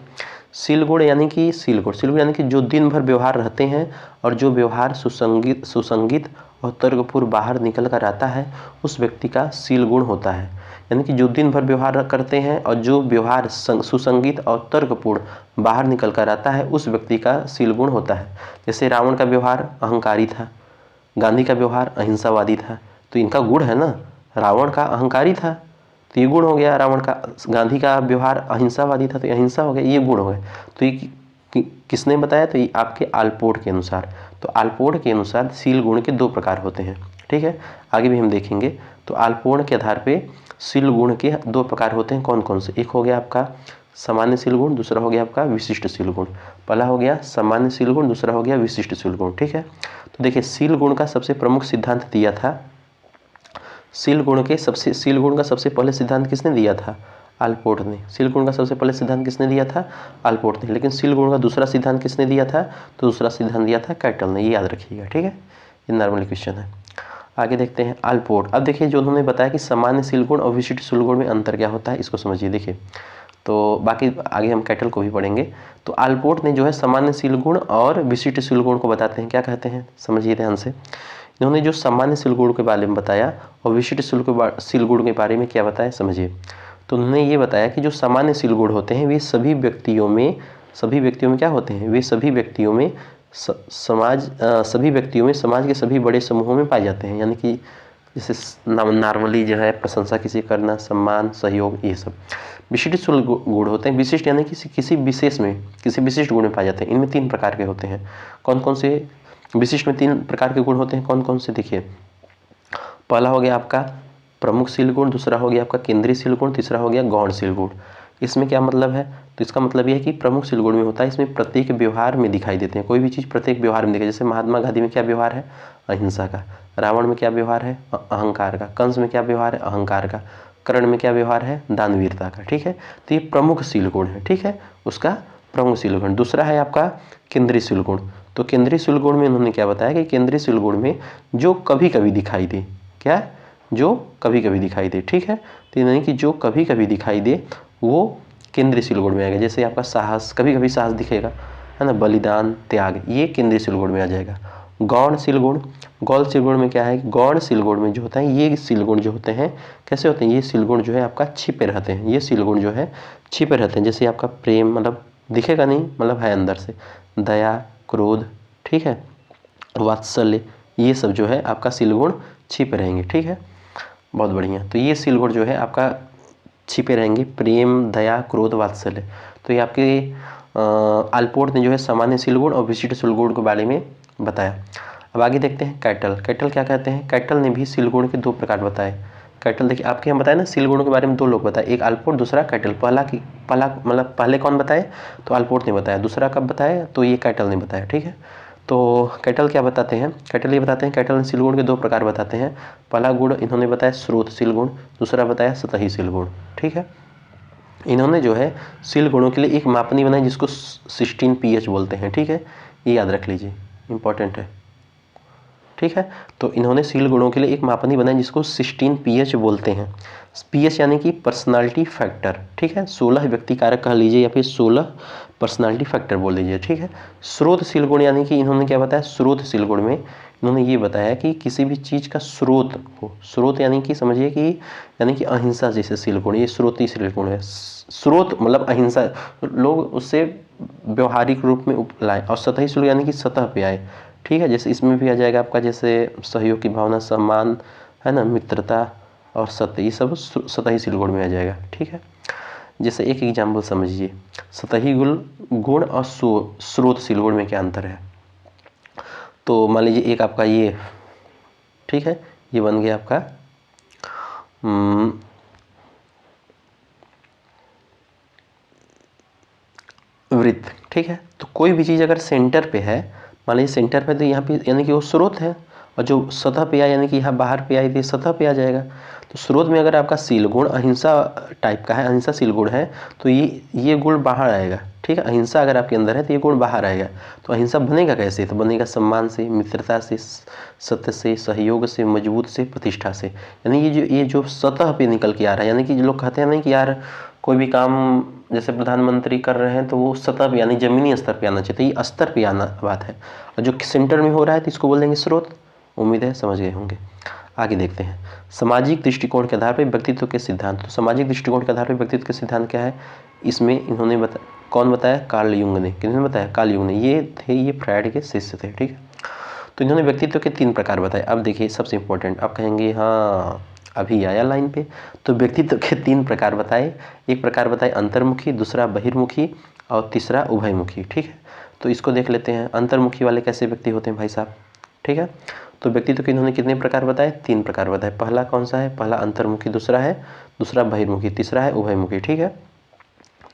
शील गुण यानी कि शील गुण यानी कि जो दिन भर व्यवहार रहते हैं और जो व्यवहार सुसंगित और तर्कपूर्ण बाहर निकल कर आता है, उस व्यक्ति का शील गुण होता है। यानी कि जो दिन भर व्यवहार करते हैं और जो व्यवहार सुसंगित और तर्कपूर्ण बाहर निकल कर आता है, उस व्यक्ति का शील गुण होता है। जैसे रावण का व्यवहार अहंकारी था, गांधी का व्यवहार अहिंसावादी था, तो इनका गुण है ना। रावण का अहंकारी था तो ये गुण हो गया रावण का, गांधी का व्यवहार अहिंसावादी था तो ये अहिंसा हो गया, ये गुण हो गए। तो ये किसने बताया, तो ये आपके आलपोर्ट के अनुसार। तो आलपोर्ट के अनुसार शील गुण के 2 प्रकार होते हैं, ठीक है, आगे भी हम देखेंगे। तो आलपोर्ट के आधार पे शील गुण के 2 प्रकार होते हैं, कौन कौन से, एक हो गया आपका सामान्य शील गुण, दूसरा हो गया आपका विशिष्ट शील गुण। पहला हो गया सामान्य शील गुण, दूसरा हो गया विशिष्ट शील गुण, ठीक है। तो देखिए शील गुण का सबसे प्रमुख सिद्धांत दिया था, शील गुण का सबसे पहले सिद्धांत किसने दिया था, आलपोर्ट ने। शील गुण का सबसे पहले सिद्धांत किसने दिया था, आलपोर्ट ने। लेकिन शील गुण का दूसरा सिद्धांत किसने दिया था, तो दूसरा सिद्धांत दिया था कैटल ने, ये याद रखिएगा, ठीक है, ये नॉर्मल क्वेश्चन है। आगे देखते हैं आलपोर्ट। अब देखिए जो उन्होंने बताया कि सामान्य शील गुण और विशिष्ट शील गुण में अंतर क्या होता है, इसको समझिए। देखिए तो बाकी आगे हम कैटल को भी पढ़ेंगे। तो आलपोर्ट ने जो है सामान्य शील गुण और विशिष्ट शील गुण को बताते हैं, क्या कहते हैं समझिए ध्यान से। इन्होंने जो सामान्य शील गुण के बारे में बताया और विशिष्ट शील गुण के बारे में क्या बताया समझिए। तो उन्होंने ये बताया कि जो सामान्य शील गुण होते हैं वे सभी व्यक्तियों में क्या होते हैं, वे सभी व्यक्तियों में समाज के सभी बड़े समूहों में पाए जाते हैं। यानी कि जैसे नॉर्मली जो है प्रशंसा किसी करना, सम्मान, सहयोग, ये सब। विशिष्ट शील गुण होते हैं, विशिष्ट यानी किसी विशिष्ट गुण में पाए जाते हैं। इनमें 3 प्रकार के होते हैं। कौन कौन से विशिष्ट में 3 प्रकार के गुण होते हैं, कौन कौन से, देखिए पहला हो गया आपका प्रमुख शील गुण, दूसरा हो गया आपका केंद्रीय शील गुण, तीसरा हो गया गौण शील गुण। इसमें क्या मतलब है, तो इसका मतलब यह है कि प्रमुख शील गुण में होता है, इसमें प्रत्येक व्यवहार में दिखाई देते हैं, कोई भी चीज़ प्रत्येक व्यवहार में दिखाई। जैसे महात्मा गांधी में क्या व्यवहार है, अहिंसा का। रावण में क्या व्यवहार है, अहंकार का। कंस में क्या व्यवहार है, अहंकार का। कर्ण में क्या व्यवहार है, दानवीरता का, ठीक है। तो ये प्रमुख शील गुण है, ठीक है, उसका प्रमुख शील गुण। दूसरा है आपका केंद्रीय शील गुण। तो केंद्रीय शील गुण में उन्होंने क्या बताया कि केंद्रीय शील गुण में जो कभी कभी दिखाई दे, क्या, जो कभी कभी दिखाई दे, ठीक है। तो यानी कि जो कभी कभी दिखाई दे वो केंद्रीय शील गुण में आएगा। जैसे आपका साहस, कभी कभी साहस दिखेगा, है ना, बलिदान, त्याग, ये केंद्रीय शील गुण में आ जाएगा। गौण शील गुण में क्या है, गौण शील गुण में जो होता है, ये शील गुण जो होते हैं कैसे होते हैं, ये शील गुण जो है आपका छिपे रहते हैं, ये शील गुण जो है छिपे रहते हैं। जैसे आपका प्रेम, मतलब दिखेगा नहीं, मतलब है अंदर से, दया, क्रोध, ठीक है, वात्सल्य, ये सब जो है आपका शील गुण छिपे रहेंगे। ठीक है, बहुत बढ़िया। तो ये शील गुण जो है आपका छिपे रहेंगे, प्रेम, दया, क्रोध, वात्सल्य। तो ये आपके आलपोर्ट ने जो है सामान्य शील गुण और विशिष्ट शील गुण के बारे में बताया। अब आगे देखते हैं कैटल। कैटल क्या कहते हैं? कैटल ने भी शील गुण के 2 प्रकार बताए। कैटल देखिए, आपके यहाँ बताया ना शील गुणों के बारे में 2 लोग बताए, एक आलपोर्ट, दूसरा कैटल। पहला मतलब पहले कौन बताए? तो आलपोर्ट ने बताया। दूसरा कब बताया? तो ये कैटल ने बताया। ठीक है, तो कैटल क्या बताते हैं? कैटल ये बताते हैं, कैटल ने शील गुण के 2 प्रकार बताते हैं। पहला गुण इन्होंने बताया स्रोतशील गुण, दूसरा बताया सतहीशील गुण। ठीक है, इन्होंने जो है शील गुणों के लिए एक मापनी बनाई जिसको 16 pH बोलते हैं। ठीक है, ये याद रख लीजिए, इंपॉर्टेंट है। ठीक है, तो इन्होंने शील गुणों के लिए एक मापनी बनाई जिसको 16 pH बोलते हैं। pH यानी कि पर्सनालिटी फैक्टर। ठीक है, 16 व्यक्ति कारक कह लीजिए या फिर 16 पर्सनालिटी फैक्टर बोल लीजिए। ठीक है, स्रोतशील गुण यानी कि इन्होंने क्या बताया? स्रोतशील गुण में इन्होंने ये बताया कि किसी भी चीज़ का स्रोत हो। स्रोत यानी कि समझिए कि यानी कि अहिंसा जैसे शील गुण, ये स्रोतशील गुण है। स्रोत मतलब अहिंसा, लोग उससे व्यवहारिक रूप में लाए। और सतही शील यानी कि सतह पे आए। ठीक है, जैसे इसमें भी आ जाएगा आपका जैसे सहयोग की भावना, सम्मान, है ना, मित्रता और सत्य, ये सब सतही शील गुण में आ जाएगा। ठीक है, जैसे एक एग्जाम्पल समझिए, सतही गुण और स्रोतशील गुण में क्या अंतर है। तो मान लीजिए एक आपका ये, ठीक है, ये बन गया आपका वृत्त। ठीक है, तो कोई भी चीज़ अगर सेंटर पे है, मान लीजिए सेंटर पे, तो यहाँ पे यानी कि वो स्रोत है, और जो सतह पे आया यानी कि यहाँ बाहर पे आई तो सतह पे आ जाएगा। तो स्रोत में अगर आपका शील गुण अहिंसा टाइप का है, अहिंसा शील गुण है, तो ये गुण बाहर आएगा। ठीक है, अहिंसा अगर आपके अंदर है तो ये गुण बाहर आएगा। तो अहिंसा बनेगा कैसे? तो बनेगा सम्मान से, मित्रता से, सत्य से, सहयोग से, मजबूत से, प्रतिष्ठा से। यानी ये जो सतह पे निकल के आ रहा है, यानी कि जो लोग कहते हैं ना कि यार कोई भी काम जैसे प्रधानमंत्री कर रहे हैं तो वो सतह पे यानी जमीनी स्तर पे आना चाहिए, तो ये स्तर पे आना बात है। और जो सेंटर में हो रहा है तो इसको बोल देंगे स्रोत। उम्मीद है समझ गए होंगे। आगे देखते हैं, सामाजिक दृष्टिकोण के आधार पर व्यक्तित्व के सिद्धांत। तो सामाजिक दृष्टिकोण के आधार पर व्यक्तित्व के सिद्धांत क्या है? इसमें इन्होंने कौन बताया? कार्ल युंग ने। किन्होंने बताया? कार्ल युंग ने। ये फ्रायड के शिष्य थे। ठीक है, तो इन्होंने व्यक्तित्व के 3 प्रकार बताए। अब देखिए सबसे इंपॉर्टेंट, आप कहेंगे हाँ अभी आया लाइन पे। तो व्यक्तित्व के 3 प्रकार बताए। एक प्रकार बताए अंतर्मुखी, दूसरा बहिर्मुखी और तीसरा उभयमुखी। ठीक है, तो इसको देख लेते हैं। अंतर्मुखी वाले कैसे व्यक्ति होते हैं भाई साहब? ठीक है, तो व्यक्तित्व के इन्होंने कितने प्रकार बताए? 3 प्रकार बताए। पहला कौन सा है? पहला अंतर्मुखी, दूसरा बहिर्मुखी, तीसरा है उभयमुखी। ठीक है,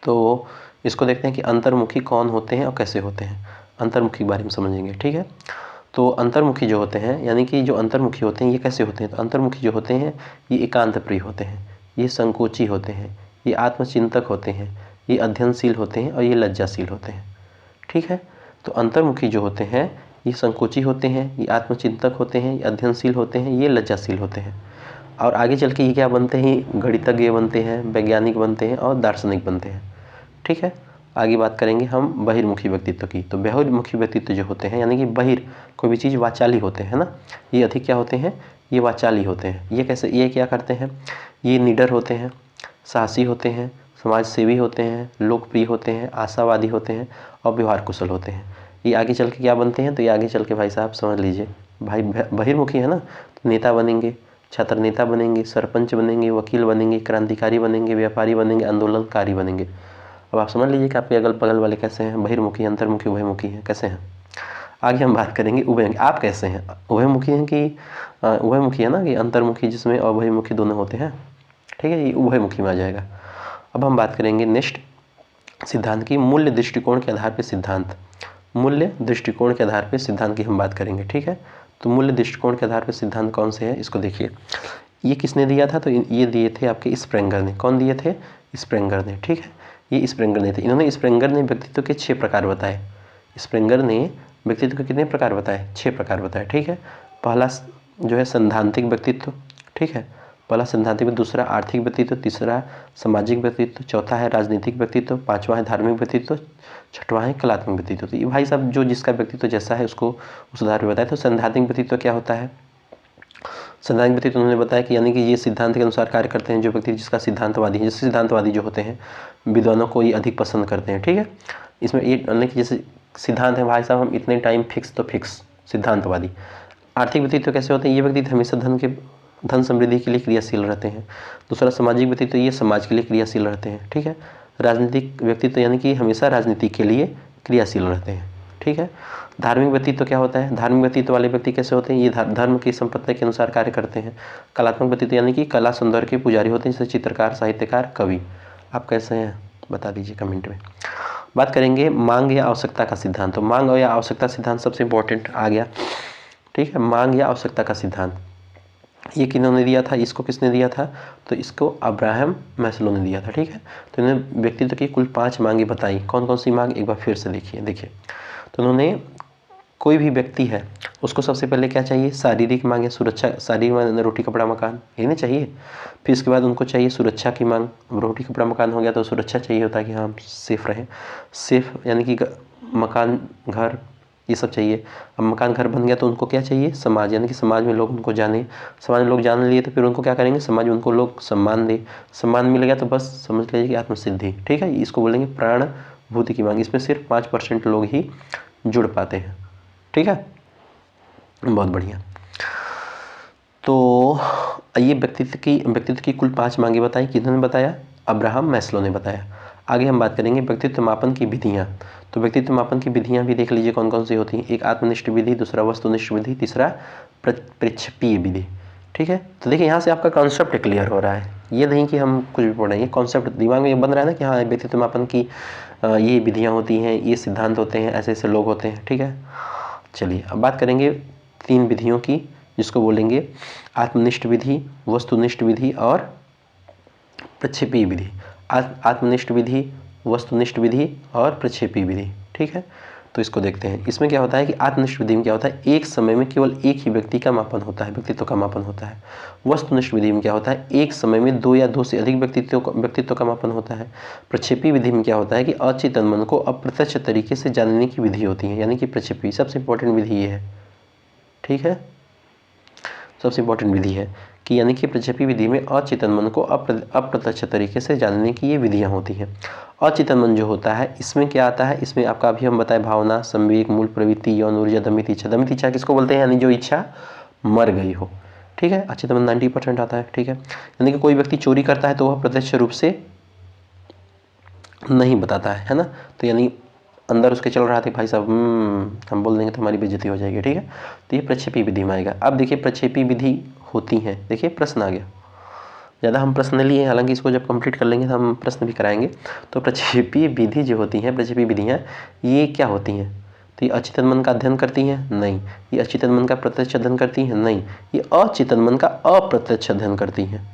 तो इसको देखते हैं कि अंतर्मुखी कौन होते हैं और कैसे होते हैं। अंतर्मुखी के बारे में समझेंगे। ठीक है, तो अंतर्मुखी जो होते हैं, यानी कि जो अंतर्मुखी होते हैं ये कैसे होते हैं? तो अंतर्मुखी जो होते हैं ये एकांत प्रिय होते हैं, ये संकोची होते हैं, ये आत्मचिंतक होते हैं, ये अध्ययनशील होते हैं और ये लज्जाशील होते हैं। ठीक है, तो अंतर्मुखी जो होते हैं ये संकोची होते हैं, ये आत्मचिंतक होते हैं, ये अध्ययनशील होते हैं, ये लज्जाशील होते हैं। और आगे चल के ये क्या बनते हैं? गणितज्ञ बनते हैं, वैज्ञानिक बनते हैं और दार्शनिक बनते हैं। ठीक है, आगे बात करेंगे हम बहिर्मुखी व्यक्तित्व की। तो बहिर्मुखी व्यक्तित्व जो होते हैं यानी कि कोई भी चीज़ वाचाली होते हैं ना, ये अधिक क्या होते हैं? ये वाचाली होते हैं। ये कैसे? ये क्या करते हैं? ये निडर होते हैं, साहसी होते हैं, समाज सेवी होते हैं, लोकप्रिय होते हैं, आशावादी होते हैं और व्यवहार कुशल होते हैं। ये आगे चल के क्या बनते हैं? तो ये आगे चल के भाई साहब समझ लीजिए, भाई बहिर्मुखी है ना, तो नेता बनेंगे, छात्र नेता बनेंगे, सरपंच बनेंगे, वकील बनेंगे, क्रांतिकारी बनेंगे, व्यापारी बनेंगे, आंदोलनकारी बनेंगे। अब आप समझ लीजिए कि आपके अगल बगल वाले कैसे हैं? बहिर्मुखी, अंतर्मुखी, उभयमुखी हैं, कैसे हैं? आगे हम बात करेंगे उभयमुखी। आप कैसे हैं? उभयमुखी हैं कि उभयमुखी है ना कि अंतर्मुखी जिसमें और उभयमुखी दोनों होते हैं। ठीक है, ये उभयमुखी में आ जाएगा। अब हम बात करेंगे नेक्स्ट सिद्धांत की, मूल्य दृष्टिकोण के आधार पर सिद्धांत। मूल्य दृष्टिकोण के आधार पर सिद्धांत की हम बात करेंगे। ठीक है, तो मूल्य दृष्टिकोण के आधार पर सिद्धांत कौन से है इसको देखिए। ये किसने दिया था? तो ये दिए थे आपके स्प्रेंगर ने। कौन दिए थे? स्प्रेंगर ने। ठीक है, ये स्प्रेंगर ने थे। इन्होंने स्प्रेंगर ने व्यक्तित्व के 6 प्रकार बताए। स्प्रेंगर ने व्यक्तित्व के कितने प्रकार बताए? 6 प्रकार बताए। ठीक है, पहला जो है सैद्धांतिक व्यक्तित्व। ठीक है, पहला सैद्धांतिक, दूसरा आर्थिक व्यक्तित्व, तीसरा सामाजिक व्यक्तित्व, चौथा है राजनीतिक व्यक्तित्व, पांचवा है धार्मिक व्यक्तित्व, छठवां है कलात्मक व्यक्तित्व। तो ये भाई साहब जो जिसका व्यक्तित्व जैसा है उसको उस आधार पर बताया। तो सैद्धांतिक व्यक्तित्व क्या होता है? सैद्धांतिक व्यक्तित्व उन्होंने बताया कि यानी कि ये सिद्धांत के अनुसार कार्य करते हैं, जो व्यक्ति जिसका सिद्धांतवादी है। जैसे सिद्धांतवादी जो होते हैं विद्वानों को ये अधिक पसंद करते हैं। ठीक है, इसमें ये यानी कि जैसे सिद्धांत है भाई साहब, हम इतने टाइम फिक्स तो फिक्स, सिद्धांतवादी। आर्थिक व्यक्तित्व कैसे होते हैं? ये व्यक्तित्व हमेशा धन समृद्धि के लिए क्रियाशील रहते हैं। दूसरा सामाजिक व्यक्तित्व, ये समाज के लिए क्रियाशील रहते हैं, ठीक है। राजनीतिक व्यक्तित्व यानी कि हमेशा राजनीति के लिए क्रियाशील रहते हैं, ठीक है। धार्मिक व्यक्तित्व क्या होता है? धार्मिक व्यक्तित्व वाले व्यक्ति कैसे होते हैं? ये धर्म की संप्रदाय के अनुसार कार्य करते हैं। कलात्मक व्यक्तित्व यानी कि कला सौंदर्य के पुजारी होते हैं, जैसे चित्रकार, साहित्यकार, कवि। आप कैसे हैं बता दीजिए कमेंट में। बात करेंगे मांग या आवश्यकता का सिद्धांत। तो मांग या आवश्यकता सिद्धांत सबसे इंपॉर्टेंट आ गया, ठीक है। मांग या आवश्यकता का सिद्धांत ये किन्होंने दिया था? इसको किसने दिया था? तो इसको अब्राहम मैस्लो ने दिया था, ठीक है। तो इन्होंने व्यक्तित्व की कुल 5 मांगे बताई। कौन कौन सी मांग? एक बार फिर से देखिए। तो उन्होंने कोई भी व्यक्ति है उसको सबसे पहले क्या चाहिए? शारीरिक मांगे, सुरक्षा, शारीरिक मांग, रोटी कपड़ा मकान, ये नहीं चाहिए। फिर उसके बाद उनको चाहिए सुरक्षा की मांग। रोटी कपड़ा मकान हो गया तो सुरक्षा चाहिए होता है कि हाँ सेफ रहें। सेफ यानी कि मकान, घर, ये सब चाहिए। अब मकान घर बन गया तो उनको क्या चाहिए? समाज, यानी कि समाज में लोग उनको जाने। समाज में लोग जान लिए तो फिर उनको क्या करेंगे? समाज में उनको लोग सम्मान दे। सम्मान मिल गया तो बस समझ लीजिए कि आत्मसिद्धि, ठीक है। इसको बोलेंगे प्राणभूति की मांग। इसमें सिर्फ 5% लोग ही जुड़ पाते हैं, ठीक है। बहुत बढ़िया। तो ये व्यक्तित्व की कुल 5 मांगे बताई। किन्होंने बताया? अब्राहम मैस्लो ने बताया। आगे हम बात करेंगे व्यक्तित्व मापन की विधियाँ। तो व्यक्तित्व मापन की विधियाँ भी देख लीजिए कौन कौन सी होती हैं। एक आत्मनिष्ठ विधि, दूसरा वस्तुनिष्ठ विधि, तीसरा प्रक्षेपीय विधि, ठीक है। तो देखिए यहाँ से आपका कॉन्सेप्ट क्लियर हो रहा है। ये नहीं कि हम कुछ भी पढ़ रहे हैं, ये कॉन्सेप्ट दिमाग में बन रहा है ना कि हाँ व्यक्तित्व मापन की ये विधियाँ होती हैं, ये सिद्धांत होते हैं, ऐसे ऐसे लोग होते हैं, ठीक है। चलिए अब बात करेंगे 3 विधियों की, जिसको बोलेंगे आत्मनिष्ठ विधि, वस्तुनिष्ठ विधि और प्रक्षेपीय विधि। आत्मनिष्ठ विधि, वस्तुनिष्ठ विधि और प्रक्षेपीय विधि, ठीक है। तो इसको देखते हैं। इसमें क्या होता है कि आत्मनिष्ठ विधि में क्या होता है? एक समय में केवल एक ही व्यक्ति का मापन होता है, व्यक्तित्व का मापन होता है। वस्तुनिष्ठ विधि में क्या होता है? एक समय में 2 या 2 से अधिक व्यक्तित्व का मापन होता है। प्रक्षेपीय विधि में क्या होता है कि अचेतन मन को अप्रत्यक्ष तरीके से जानने की विधि होती है, यानी कि प्रक्षेपीय सबसे इंपॉर्टेंट विधि ये है, ठीक है। सबसे इंपॉर्टेंट विधि है कि यानी कि प्रक्षेपीय विधि में अचेतन मन को अप्रत्यक्ष तरीके से जानने की ये विधियाँ होती हैं। अचेतन मन जो होता है इसमें क्या आता है? इसमें आपका अभी हम बताए भावना, संवेग, मूल प्रवृत्ति, यौन ऊर्जा, दमित इच्छा। दमित इच्छा किसको बोलते हैं? यानी जो इच्छा मर गई हो, ठीक है। अचेतन मन 90% आता है, ठीक है। यानी कि कोई व्यक्ति चोरी करता है तो वह प्रत्यक्ष रूप से नहीं बताता है ना। तो यानी अंदर उसके चल रहा था भाई साहब हम बोल देंगे तो हमारी बेइज्जती हो जाएगी, ठीक है। तो ये प्रक्षेपी विधि में आएगा। अब देखिए प्रक्षेपी विधि होती हैं, देखिए प्रश्न आ गया। ज़्यादा हम प्रश्न लिए हैं, हालांकि इसको जब कंप्लीट कर लेंगे तो हम प्रश्न भी कराएंगे। तो प्रक्षेपी विधि जो होती हैं, प्रक्षेपी विधियाँ ये क्या होती हैं? तो ये अचेतन मन का अध्ययन करती हैं? नहीं। ये अचेतन मन का प्रत्यक्ष अध्ययन करती हैं? नहीं। ये अचेतन मन का अप्रत्यक्ष अध्ययन करती हैं,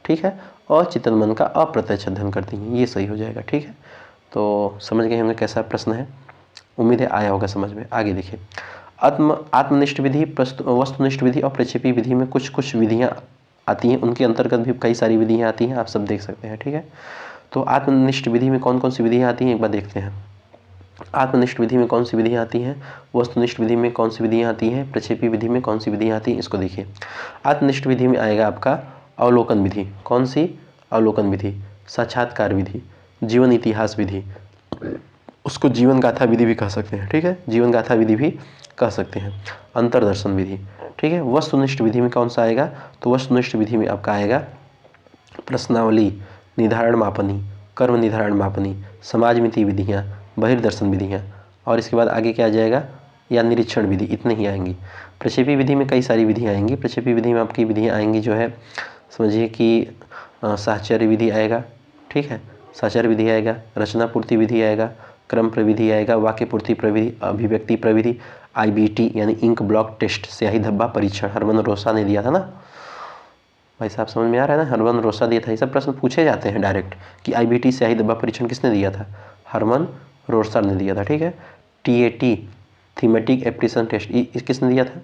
ठीक है। अचेतन मन का अप्रत्यक्ष अध्ययन करती हैं, ये सही हो जाएगा, ठीक है। तो समझ गए होंगे कैसा प्रश्न है, उम्मीद है आया होगा समझ में। आगे देखिए आत्मनिष्ठ विधि, वस्तुनिष्ठ विधि और प्रक्षेपी विधि में कुछ विधियाँ आती हैं, उनके अंतर्गत भी कई सारी विधियाँ आती हैं, आप सब देख सकते हैं, ठीक है। तो आत्मनिष्ठ विधि में कौन कौन सी विधियाँ आती हैं एक बार देखते हैं। आत्मनिष्ठ विधि में कौन सी विधियाँ आती हैं, वस्तुनिष्ठ विधि में कौन सी विधियाँ आती हैं, प्रक्षेपी विधि में कौन सी विधियाँ आती हैं, इसको देखिए। आत्मनिष्ठ विधि में आएगा आपका अवलोकन विधि। कौन सी? अवलोकन विधि। साक्षात्कार विधि, जीवन इतिहास विधि, उसको जीवन गाथा विधि भी कह सकते हैं, ठीक है। जीवन गाथा विधि भी कह सकते हैं। अंतरदर्शन विधि, ठीक है। वस्तुनिष्ठ विधि में कौन सा आएगा? तो वस्तुनिष्ठ विधि में आपका आएगा प्रश्नावली, निर्धारण मापनी, कर्म निर्धारण मापनी, समाजमिति विधियाँ, बहिर्दर्शन विधियाँ, और इसके बाद आगे क्या आ जाएगा? या निरीक्षण विधि, इतने ही आएंगी। प्रक्षेपी विधि में कई सारी विधियाँ आएंगी। प्रक्षेपी विधि में आपकी विधियाँ आएंगी जो है समझिए कि साहचर्य विधि आएगा, ठीक है। साहचर्य विधि आएगा, रचना पूर्ति विधि आएगा, क्रम प्रविधि आएगा, वाक्य पूर्ति प्रविधि, अभिव्यक्ति प्रविधि, IBT यानी इंक ब्लॉक टेस्ट, स्याही धब्बा परीक्षण, हरमन रोसा ने दिया था ना भाई साहब, समझ में आ रहा है ना? हरमन रोसा दिया था। ये सब प्रश्न पूछे जाते हैं डायरेक्ट कि IBT स्याही धब्बा परीक्षण किसने दिया था? हरमन रोसा ने दिया था, ठीक है। TAT थीमेटिक एप्टीट्यूड टेस्ट ये किसने दिया था?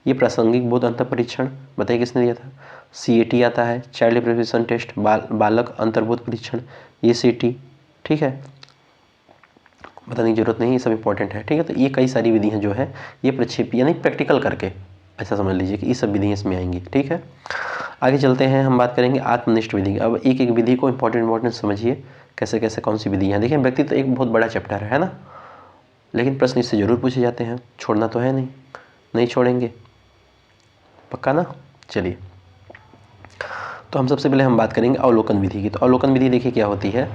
ये प्रासंगिक बोध अंतर परीक्षण, बताइए किसने दिया था? CAT आता है, चाइल्ड एप्रीसिएशन टेस्ट, बालक अंतर्बोध परीक्षण, ये CT, ठीक है। बताने की जरूरत नहीं, ये सब इंपॉर्टेंट है, ठीक है। तो ये कई सारी विधियाँ जो है ये प्रक्षेपी यानी प्रैक्टिकल करके ऐसा समझ लीजिए कि ये सब विधियाँ इसमें आएंगी, ठीक है। आगे चलते हैं, हम बात करेंगे आत्मनिष्ठ विधि। अब एक एक विधि को इंपॉर्टेंट समझिए कैसे कैसे कौन सी विधियाँ। देखिए व्यक्तित्व एक बहुत बड़ा चैप्टर है ना, लेकिन प्रश्न इससे जरूर पूछे जाते हैं, छोड़ना तो है नहीं, नहीं छोड़ेंगे, पक्का ना। चलिए, तो हम सबसे पहले हम बात करेंगे अवलोकन विधि की। तो अवलोकन विधि देखिए क्या होती है,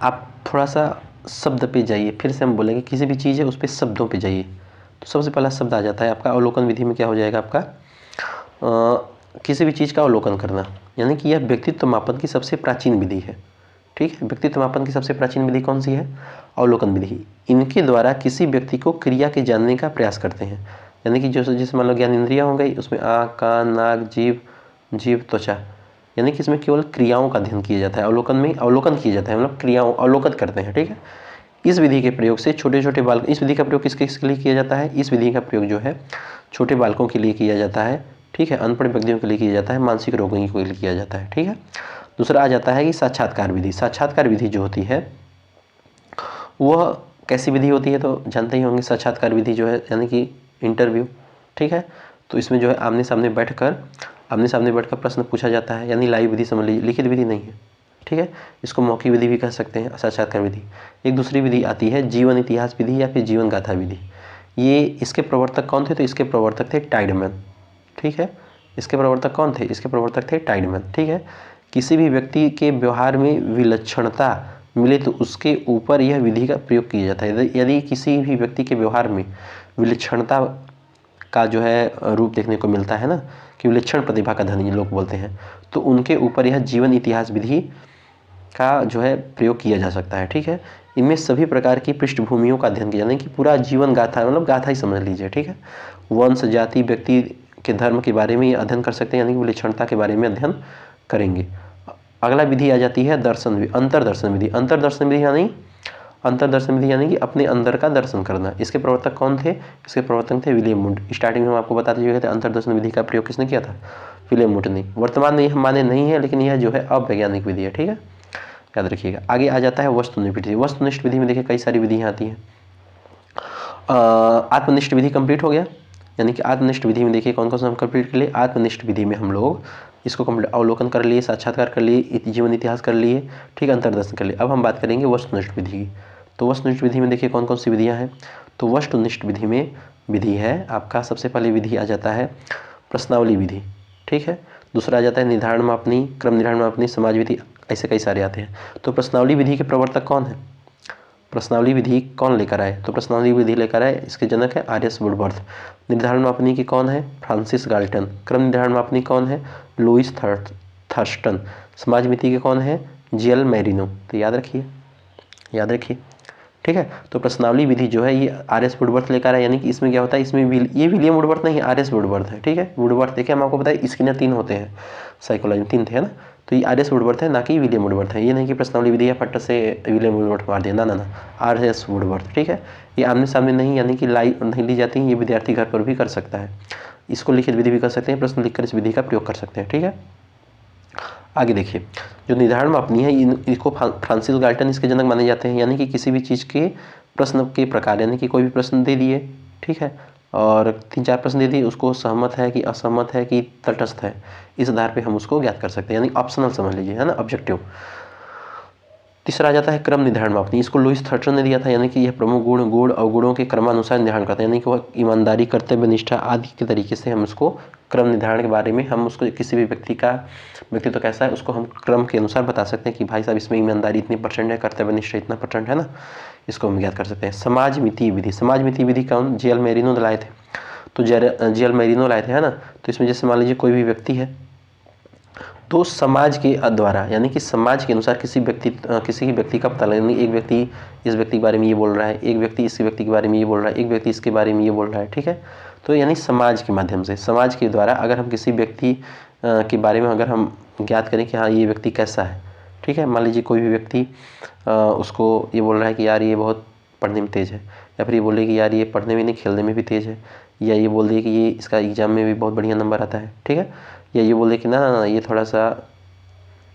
आप थोड़ा सा शब्द पे जाइए, फिर से हम बोलेंगे किसी भी चीज़ है उस पर शब्दों पे जाइए। तो सबसे पहला शब्द आ जाता है आपका अवलोकन विधि में, क्या हो जाएगा आपका किसी भी चीज़ का अवलोकन करना, यानी कि यह व्यक्तित्व मापन की सबसे प्राचीन विधि है। ठीक है, व्यक्तित्व मापन की सबसे प्राचीन विधि कौन सी है, अवलोकन विधि। इनके द्वारा किसी व्यक्ति को क्रिया के जानने का प्रयास करते हैं, यानी कि जैसे मान लो ज्ञान इंद्रिया हो गई, उसमें आँख, कान, नाक, जीभ, त्वचा, यानी कि इसमें केवल क्रियाओं का अध्ययन किया जाता है। अवलोकन में अवलोकन किया जाता है, मतलब क्रियाओं अवलोकन करते हैं। ठीक है, इस विधि के प्रयोग से छोटे छोटे बालक, इस विधि का प्रयोग किसके किसके लिए किया जाता है, इस विधि का प्रयोग जो है छोटे बालकों के लिए किया जाता है। ठीक है, अनपढ़ व्यक्तियों के लिए किया जाता है, मानसिक रोगों के लिए किया जाता है। ठीक है, दूसरा आ जाता है कि साक्षात्कार विधि। साक्षात्कार विधि जो होती है वह कैसी विधि होती है, तो जानते ही होंगे। साक्षात्कार विधि जो है यानी कि इंटरव्यू। ठीक है, तो इसमें जो है आमने सामने बैठकर प्रश्न पूछा जाता है, यानी लाइव विधि समझ लीजिए, लिखित विधि नहीं है। ठीक है, इसको मौखिक विधि भी कह सकते हैं, साक्षात्कार विधि। एक दूसरी विधि आती है जीवन इतिहास विधि या फिर जीवन गाथा विधि। ये इसके प्रवर्तक कौन थे, तो इसके प्रवर्तक थे टाइडमैन। ठीक है, इसके प्रवर्तक कौन थे, इसके प्रवर्तक थे टाइडमैन। ठीक है, किसी भी व्यक्ति के व्यवहार में विलक्षणता मिले तो उसके ऊपर यह विधि का प्रयोग किया जाता है। यदि किसी भी व्यक्ति के व्यवहार में विलक्षणता का जो है रूप देखने को मिलता है ना, कि विलक्षण प्रतिभा का धनी लोग बोलते हैं, तो उनके ऊपर यह जीवन इतिहास विधि का जो है प्रयोग किया जा सकता है। ठीक है, इनमें सभी प्रकार की पृष्ठभूमियों का अध्ययन किया, यानी कि पूरा जीवन गाथा, मतलब गाथा ही समझ लीजिए। ठीक है, वंश, जाति, व्यक्ति के धर्म के बारे में अध्ययन कर सकते हैं, यानी कि विलक्षणता के बारे में अध्ययन करेंगे। अगला विधि आ जाती है दर्शन, अंतरदर्शन विधि। अंतरदर्शन विधि यानी कि अपने अंदर का दर्शन करना। इसके प्रवर्तक कौन थे, इसके प्रवर्तक थे विलियम वुड। स्टार्टिंग में हम आपको बताते हुए थे अंतरदर्शन विधि का प्रयोग किसने किया था, विलियम वुड ने। वर्तमान में यह मान्य नहीं है, लेकिन यह जो है अवैज्ञानिक विधि है। ठीक है, याद रखिएगा। आगे आ जाता है वस्तुनिष्ठ विधि। वस्तुनिष्ठ विधि में देखिए कई सारी विधियाँ आती हैं। आत्मनिष्ठ विधि कंप्लीट हो गया, यानी कि आत्मनिष्ठ विधि में देखिए कौन कौन सा हम कंप्लीट कर लिए। आत्मनिष्ठ विधि में हम लोग इसको कंप्लीट अवलोकन कर लिए, साक्षात्कार कर लिए, जीवन इतिहास कर लिए, ठीक, अंतर्दर्शन कर लिए। अब हम बात करेंगे वस्तुनिष्ठ विधि की। तो वस्तुनिष्ठ विधि में देखिए कौन कौन सी विधियाँ हैं। तो वस्तुनिष्ठ विधि में विधि है आपका, सबसे पहले विधि आ जाता है प्रश्नावली विधि। ठीक है, दूसरा आ जाता है निर्धारण मापनी, क्रम निर्धारण मापनी, समाज विधि, ऐसे कई सारे आते हैं। तो प्रश्नावली विधि के प्रवर्तक कौन है, प्रश्नावली विधि कौन लेकर आए, तो प्रश्नावली विधि लेकर आए, इसके जनक है आर.एस. वुडवर्थ। निर्धारण मापनी की कौन है, फ्रांसिस गाल्टन। क्रम निर्धारण मापनी कौन है, लुईस थर्स्टन। समाज मिति के कौन है, जी.एल. मैरिनो। तो याद रखिए। ठीक है, तो प्रश्नावली विधि जो है ये आर.एस. वुडवर्थ लेकर आए, यानी कि इसमें क्या होता है, इसमें ये विलियम वुडवर्थ नहीं, आर.एस. वुडवर्थ है। ठीक है, वुडवर्थ देखिए हम आपको बताया स्किनर 3 होते हैं, साइकोलॉजी में 3 थे, है ना। तो ये आर.एस. वुडवर्थ है, ना कि विलियम वुडवर्थ है। ये नहीं कि प्रश्नावली विधि है फट से विलियम वुडवर्थ मार दिया, ना, आर.एस. वुडवर्थ। ठीक है, ये आमने सामने नहीं, यानी कि लाइव नहीं ली जाती, ये विद्यार्थी घर पर भी कर सकता है। इसको लिखित विधि भी कर सकते हैं, प्रश्न लिखकर इस विधि का प्रयोग कर सकते हैं। ठीक है, आगे देखिए, जो निर्धारण मापनी है इसको फ्रांसिस गाल्टन इसके जनक माने जाते हैं। यानी कि किसी भी चीज़ के प्रश्न के प्रकार, यानी कि कोई भी प्रश्न दे दिए, ठीक है, और 3-4 प्रश्न दे दिए, उसको सहमत है कि असहमत है कि तटस्थ है, इस आधार पे हम उसको ज्ञात कर सकते हैं, यानी ऑप्शनल समझ लीजिए, है ना, ऑब्जेक्टिव। तीसरा आ जाता है क्रम निर्धारण मापनी। इसको लुईस थर्स्टन ने दिया था, यानी कि यह प्रमुख गुण अवगुणों के क्रमानुसार निर्धारण करता है, यानी कि वह ईमानदारी, कर्तव्य निष्ठा आदि के तरीके से हम उसको क्रम निर्धारण के बारे में, हम उसको किसी भी व्यक्ति का व्यक्तित्व कैसा है उसको हम क्रम के अनुसार बता सकते हैं कि भाई साहब इसमें ईमानदारी इतनी % है, कर्तव्य निष्ठा इतना % है ना, इसको हम ज्ञात कर सकते हैं। समाज मिति विधि। समाज मिति विधि कौन, जी.एल. मैरिनो लाए थे। तो जी.एल. मैरिनो लाए थे, है ना। तो इसमें जैसे मान लीजिए कोई भी व्यक्ति है, तो समाज के द्वारा, यानी कि समाज के अनुसार किसी व्यक्ति का पता लगेगा। एक व्यक्ति इस व्यक्ति के बारे में ये बोल रहा है, एक व्यक्ति इस व्यक्ति के बारे में ये बोल रहा है, एक व्यक्ति इसके बारे में ये बोल रहा है। ठीक है, तो यानी समाज के माध्यम से, समाज के द्वारा अगर हम किसी व्यक्ति के बारे में अगर हम ज्ञात करें कि हाँ ये व्यक्ति कैसा है। ठीक है, मान लीजिए कोई भी व्यक्ति उसको ये बोल रहा है कि यार ये बहुत पढ़ने में तेज़ है, या फिर ये बोले कि यार ये पढ़ने में नहीं खेलने में भी तेज़ है, या ये बोल दिए कि ये इसका एग्ज़ाम में भी बहुत बढ़िया नंबर आता है। ठीक है, या ये बोले कि ना ये थोड़ा सा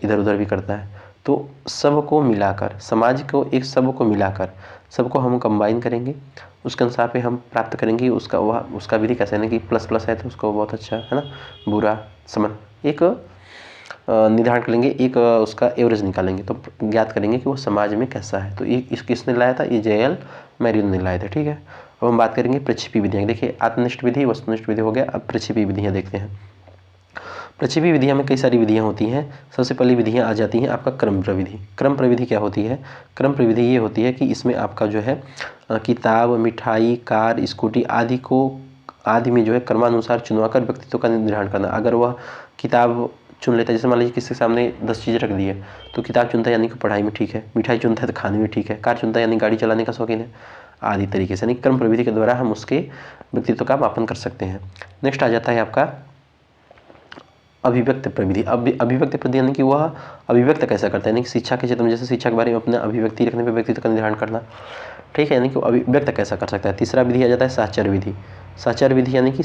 इधर उधर भी करता है। तो सबको मिलाकर, समाज को एक सबको मिलाकर सबको हम कंबाइन करेंगे, उसके अनुसार पे हम प्राप्त करेंगे उसका विधि कैसे, यानी कि प्लस है तो उसको बहुत अच्छा, है ना, बुरा समन, एक निर्धारण करेंगे, एक उसका एवरेज निकालेंगे, तो ज्ञात करेंगे कि वो समाज में कैसा है। तो ये किसने लाया था, ये जी.एल. मैरिनो ने लाए थे। ठीक है, अब हम बात करेंगे प्रक्षेपी विधियाँ। देखिए आत्मनिष्ठ विधि, वस्तुनिष्ठ विधि हो गया, अब प्रक्षेपी विधियाँ देखते हैं। प्रक्षेपी विधियाँ में कई सारी विधियाँ होती हैं। सबसे पहली विधियाँ आ जाती हैं आपका क्रम प्रविधि। क्रम प्रविधि क्या होती है? क्रम प्रविधि ये होती है कि इसमें आपका जो है किताब, मिठाई, कार, स्कूटी आदि में जो है क्रमानुसार चुनवाकर व्यक्तित्व का निर्धारण करना। अगर वह किताब चुन लेता है, जैसे मान लीजिए किसी के सामने 10 चीज़ें रख दी है, तो किताब चुनता है यानी कि पढ़ाई में ठीक है, मिठाई चुनता है तो खाने में ठीक है, कार चुनता है यानी गाड़ी चलाने का शौकीन है, आदि तरीके से। यानी क्रम प्रविधि के द्वारा हम उसके व्यक्तित्व का मापन कर सकते हैं। नेक्स्ट आ जाता है आपका अभिव्यक्त प्रविधि। अभिव्यक्त प्रविधि यानी कि वह अभिव्यक्त कैसा करता है, यानी कि शिक्षा के क्षेत्र में जैसे शिक्षा के बारे में अपना अभिव्यक्ति रखने पर व्यक्तित्व का निर्धारण करना, ठीक है, यानी कि अभिव्यक्त कैसा कर सकता है। तीसरा विधि आ जाता है साहचर्य विधि। साहचर्य विधि यानी कि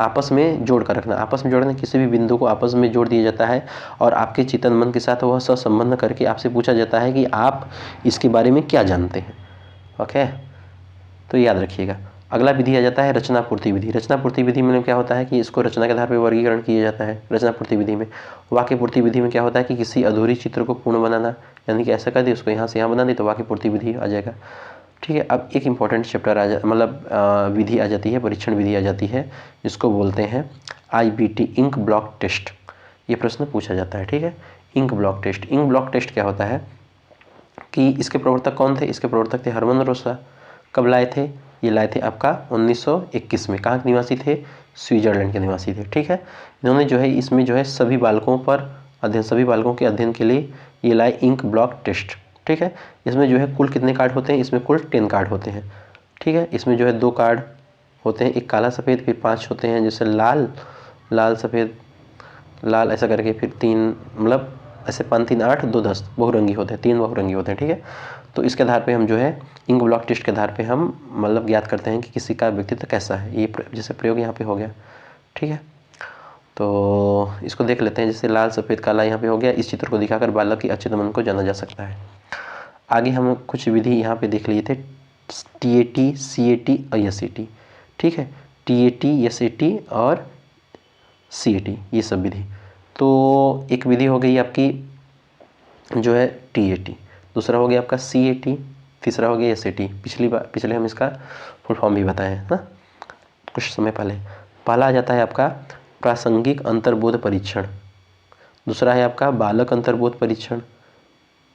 आपस में जोड़ कर रखना। आपस में जोड़ना, किसी भी बिंदु को आपस में जोड़ दिया जाता है और आपके चितन मन के साथ वह सहसंबंध करके आपसे पूछा जाता है कि आप इसके बारे में क्या जानते हैं। ओके, तो याद रखिएगा। अगला विधि आ जाता है रचना पूर्ति विधि। रचना पूर्ति विधि में क्या होता है कि इसको रचना के आधार पर वर्गीकरण किया जाता है। रचना पूर्ति विधि में वाक्य पूर्ति विधि में क्या होता है कि किसी अधूरी चित्र को पूर्ण बनाना, यानी कि ऐसा कर दी उसको यहाँ से यहाँ बना दी तो वाक्य पूर्ति विधि आ जाएगा। ठीक है, अब एक इम्पॉर्टेंट चैप्टर विधि आ जाती है, परीक्षण विधि आ जाती है, जिसको बोलते हैं IBT, इंक ब्लॉक टेस्ट। ये प्रश्न पूछा जाता है। ठीक है, ink block test. Ink block test क्या होता है कि इसके प्रवर्तक कौन थे? इसके प्रवर्तक थे हरमन रोसा। कब लाए थे? ये लाए थे आपका 1921 में। कहाँ के निवासी थे? स्विट्जरलैंड के निवासी थे। ठीक है, इन्होंने जो है इसमें जो है सभी बालकों के अध्ययन के लिए ये लाए इंक ब्लॉक टेस्ट। ठीक है, इसमें जो है कुल कितने कार्ड होते हैं? इसमें कुल 10 कार्ड होते हैं। ठीक है, इसमें जो है 2 कार्ड होते हैं, एक काला सफ़ेद, फिर 5 होते हैं जैसे लाल सफ़ेद लाल ऐसा करके, फिर 3 मतलब ऐसे 5 3 8 2 10 बहुरंगी होते हैं, 3 बहुरंगी होते हैं। ठीक है, तो इसके आधार पे हम जो है इंक ब्लॉक टेस्ट के आधार पे हम मतलब ज्ञात करते हैं कि किसी का व्यक्तित्व कैसा है। ये जैसे प्रयोग यहाँ पे हो गया। ठीक है, तो इसको देख लेते हैं। जैसे लाल सफ़ेद काला यहाँ पे हो गया। इस चित्र को दिखाकर बालक की अचेतन मन को जाना जा सकता है। आगे हम कुछ विधि यहाँ पे देख लिए थे, TAT, CAT और SAT। ठीक है, TAT, SAT और CAT, ये सब विधि। तो एक विधि हो गई आपकी जो है TAT, दूसरा हो गया आपका CAT, तीसरा हो गया SAT। पिछले हम इसका फुल फॉर्म भी बताए हैं ना कुछ समय पहले। पहला आ जाता है आपका प्रासंगिक अंतर्बोध परीक्षण, दूसरा है आपका बालक अंतर्बोध परीक्षण।